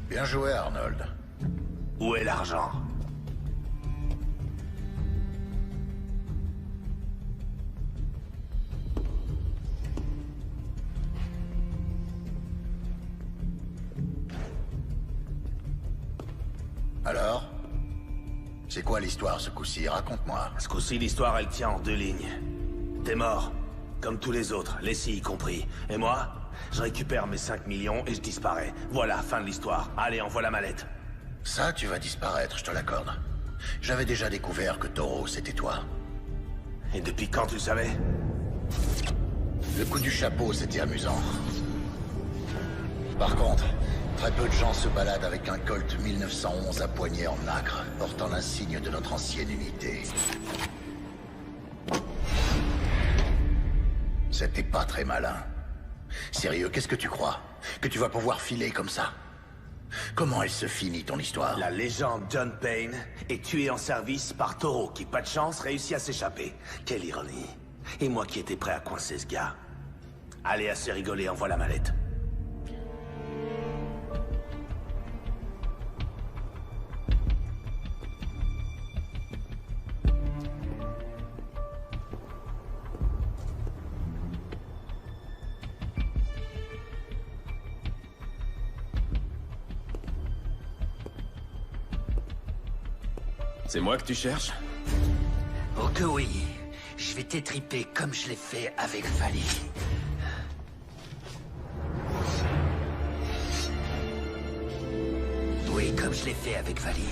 Bien joué, Arnold. Où est l'argent? Alors? C'est quoi l'histoire ce coup-ci? Raconte-moi. Ce coup-ci, l'histoire, elle tient en deux lignes. T'es mort, comme tous les autres, Leslie y compris. Et moi, je récupère mes 5 millions et je disparais. Voilà, fin de l'histoire. Allez, envoie la mallette. Ça, tu vas disparaître, je te l'accorde. J'avais déjà découvert que Taureau, c'était toi. Et depuis quand tu le savais? Le coup du chapeau, c'était amusant. Par contre, très peu de gens se baladent avec un Colt 1911 à poignée en nacre, portant l'insigne de notre ancienne unité. C'était pas très malin. Sérieux, qu'est-ce que tu crois? Que tu vas pouvoir filer comme ça? Comment elle se finit, ton histoire? La légende John Payne est tué en service par Taureau qui, pas de chance, réussit à s'échapper. Quelle ironie. Et moi qui étais prêt à coincer ce gars. Allez, assez rigolé, envoie la mallette. C'est moi que tu cherches? Oh que oui. Je vais t'étriper comme je l'ai fait avec Vali. Oui, comme je l'ai fait avec Vali.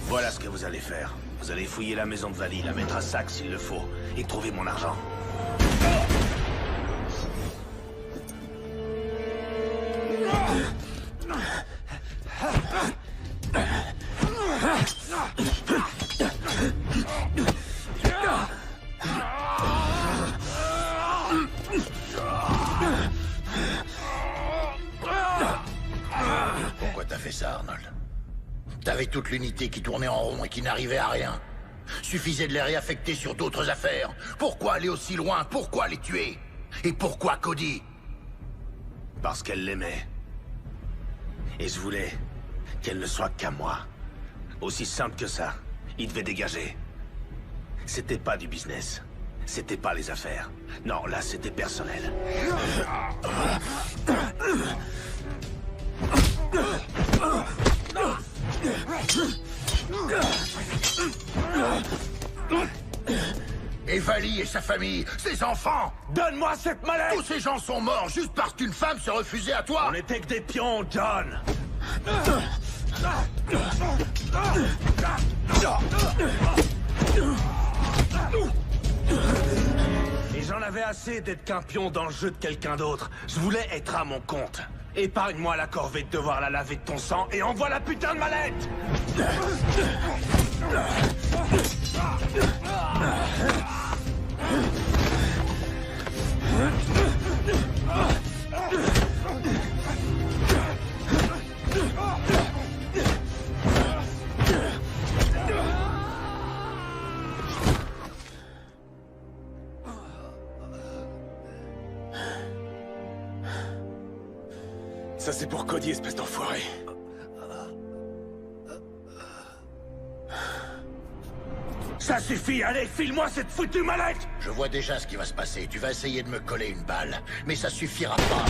Voilà ce que vous allez faire. Vous allez fouiller la maison de Vali, la mettre à sac s'il le faut, et trouver mon argent. Pourquoi t'as fait ça, Arnold? T'avais toute l'unité qui tournait en rond et qui n'arrivait à rien. Suffisait de les réaffecter sur d'autres affaires. Pourquoi aller aussi loin? Pourquoi les tuer? Et pourquoi Cody? Parce qu'elle l'aimait. Et je voulais qu'elle ne soit qu'à moi. Aussi simple que ça. Il devait dégager. C'était pas du business. C'était pas les affaires. Non, là, c'était personnel. Et Vali et sa famille, ses enfants! Donne-moi cette mallette! Tous ces gens sont morts juste parce qu'une femme se refusait à toi! On n'était que des pions, John! Et j'en avais assez d'être qu'un pion dans le jeu de quelqu'un d'autre. Je voulais être à mon compte. Épargne-moi la corvée de devoir la laver de ton sang et envoie la putain de mallette! Ça c'est pour Cody, espèce d'enfoiré. Ça suffit, allez, file-moi cette foutue mallette! Je vois déjà ce qui va se passer. Tu vas essayer de me coller une balle, mais ça suffira pas.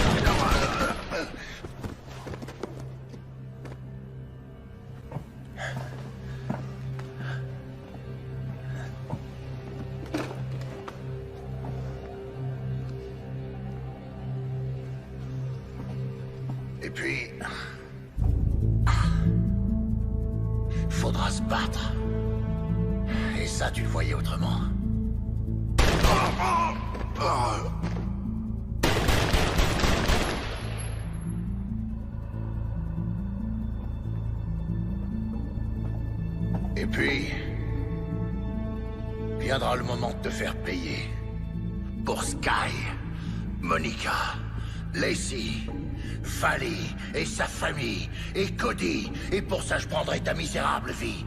Et puis... faudra se battre. Et ça, tu le voyais autrement. Et puis... viendra le moment de te faire payer. Pour Sky, Monica, Lacey, Vali et sa famille, et Cody. Et pour ça, je prendrai ta misérable vie.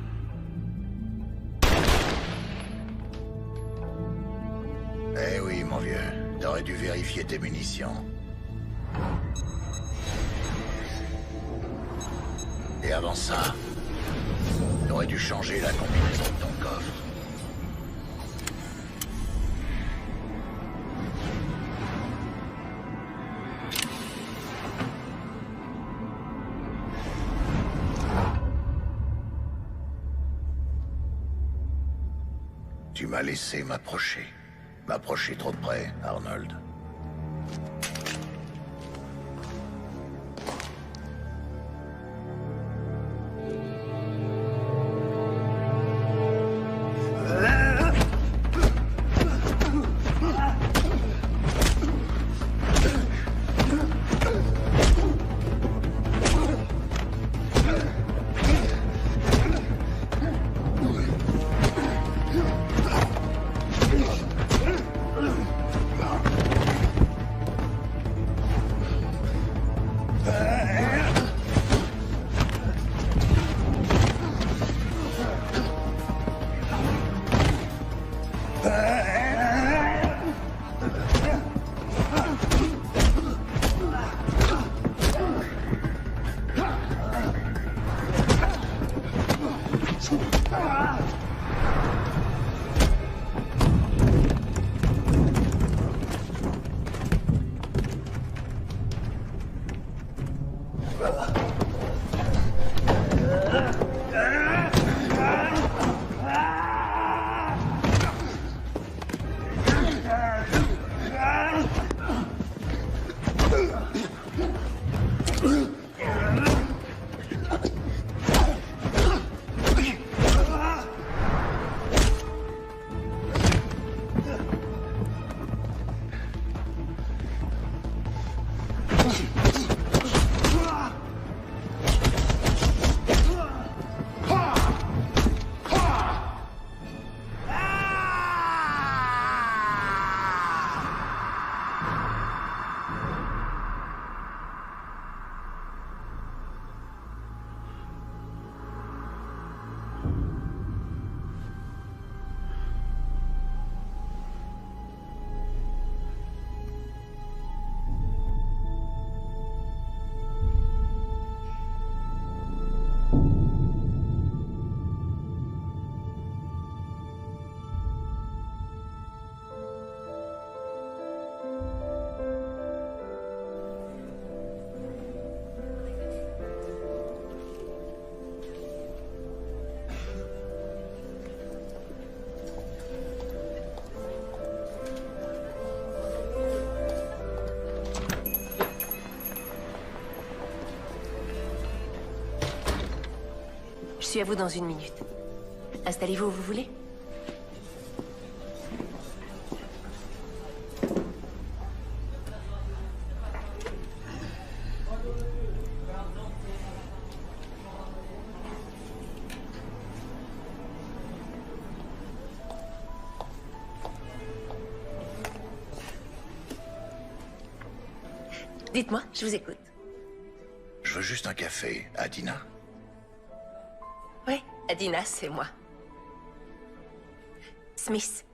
Eh oui, mon vieux. T'aurais dû vérifier tes munitions. Et avant ça, t'aurais dû changer la combinaison de ton coffre. Tu m'as laissé m'approcher. M'approcher trop de près, Arnold. Je suis à vous dans 1 minute. Installez-vous où vous voulez. Dites-moi, je vous écoute. Je veux juste un café, Adina. Oui, Adina, c'est moi. Smith.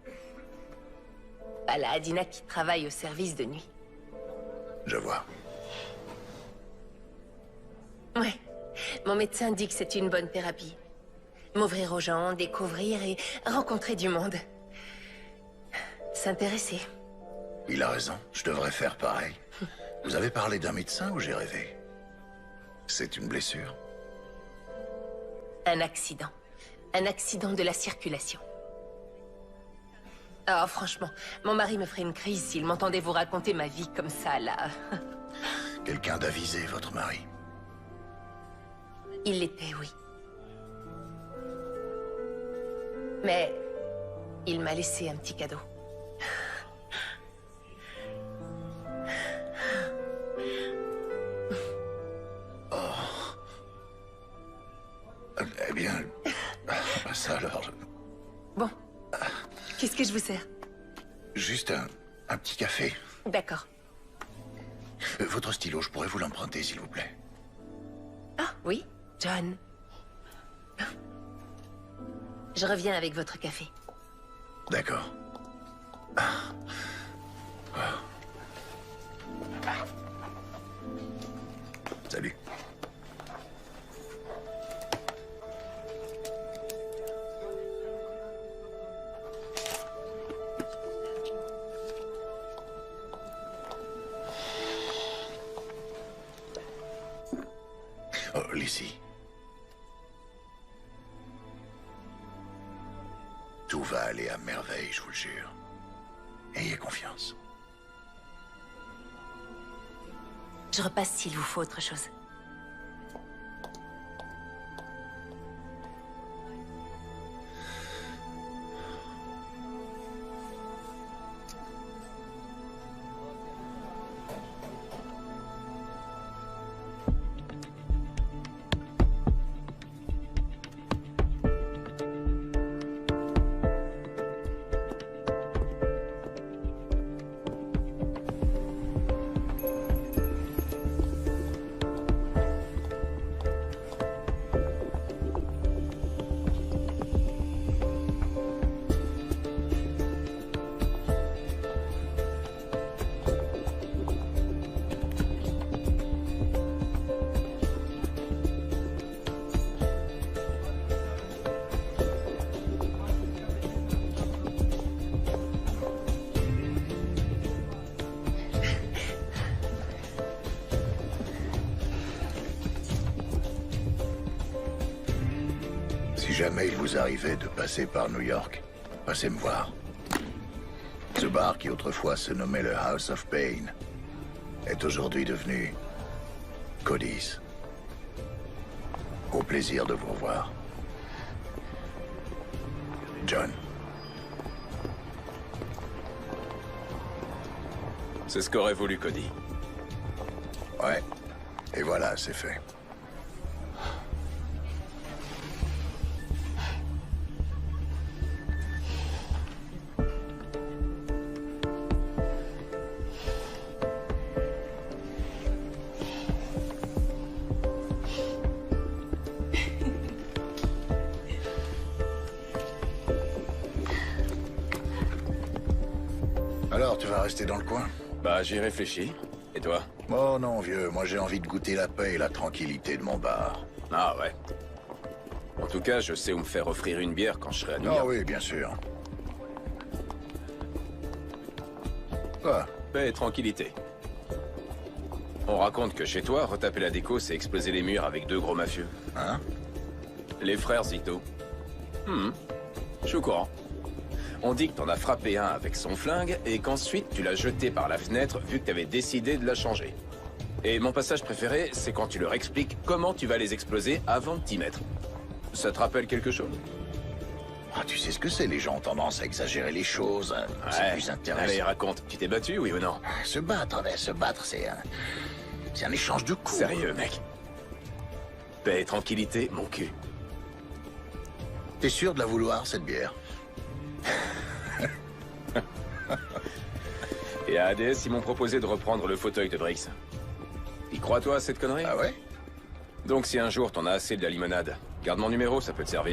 Pas la Adina qui travaille au service de nuit. Je vois. Ouais. Mon médecin dit que c'est une bonne thérapie. M'ouvrir aux gens, découvrir et rencontrer du monde. S'intéresser. Il a raison, je devrais faire pareil. Vous avez parlé d'un médecin ou j'ai rêvé? C'est une blessure? Un accident. Un accident de la circulation. Oh, franchement, mon mari me ferait une crise s'il m'entendait vous raconter ma vie comme ça, là. Quelqu'un d'avisé, votre mari? Il l'était, oui. Mais il m'a laissé un petit cadeau. Eh bien, ça alors... Bon, qu'est-ce que je vous sers? Juste un petit café. D'accord. Votre stylo, je pourrais vous l'emprunter, s'il vous plaît? Ah, oui, John. Je reviens avec votre café. D'accord. Salut. Oh, Lizzie. Tout va aller à merveille, je vous le jure. Ayez confiance. Je repasse s'il vous faut autre chose. jamais il vous arrivait de passer par New York, passez me voir. Ce bar qui autrefois se nommait le House of Pain est aujourd'hui devenu Cody's. Au plaisir de vous revoir. John. C'est ce qu'aurait voulu Cody. Ouais. Et voilà, c'est fait. Alors, tu vas rester dans le coin? Bah, j'y réfléchis. Et toi? Oh non, vieux, moi j'ai envie de goûter la paix et la tranquillité de mon bar. Ah ouais. En tout cas, je sais où me faire offrir une bière quand je serai à New York. Ah oui, bien sûr. Quoi? Paix et tranquillité. On raconte que chez toi, retaper la déco, c'est exploser les murs avec 2 gros mafieux. Hein? Les frères Zito. Je suis au courant. On dit que t'en as frappé un avec son flingue et qu'ensuite tu l'as jeté par la fenêtre vu que t'avais décidé de la changer. Et mon passage préféré, c'est quand tu leur expliques comment tu vas les exploser avant de t'y mettre. Ça te rappelle quelque chose? Ah, tu sais ce que c'est, les gens ont tendance à exagérer les choses. Hein. C'est plus intéressant. Allez, raconte. Tu t'es battu, oui ou non? Se battre, c'est un échange de coups. Sérieux, mec. Paix et tranquillité, mon cul. T'es sûr de la vouloir, cette bière? Et à ADS, ils m'ont proposé de reprendre le fauteuil de Drix. Y crois-toi à cette connerie? Ah ouais? Donc si un jour t'en as assez de la limonade, garde mon numéro, ça peut te servir.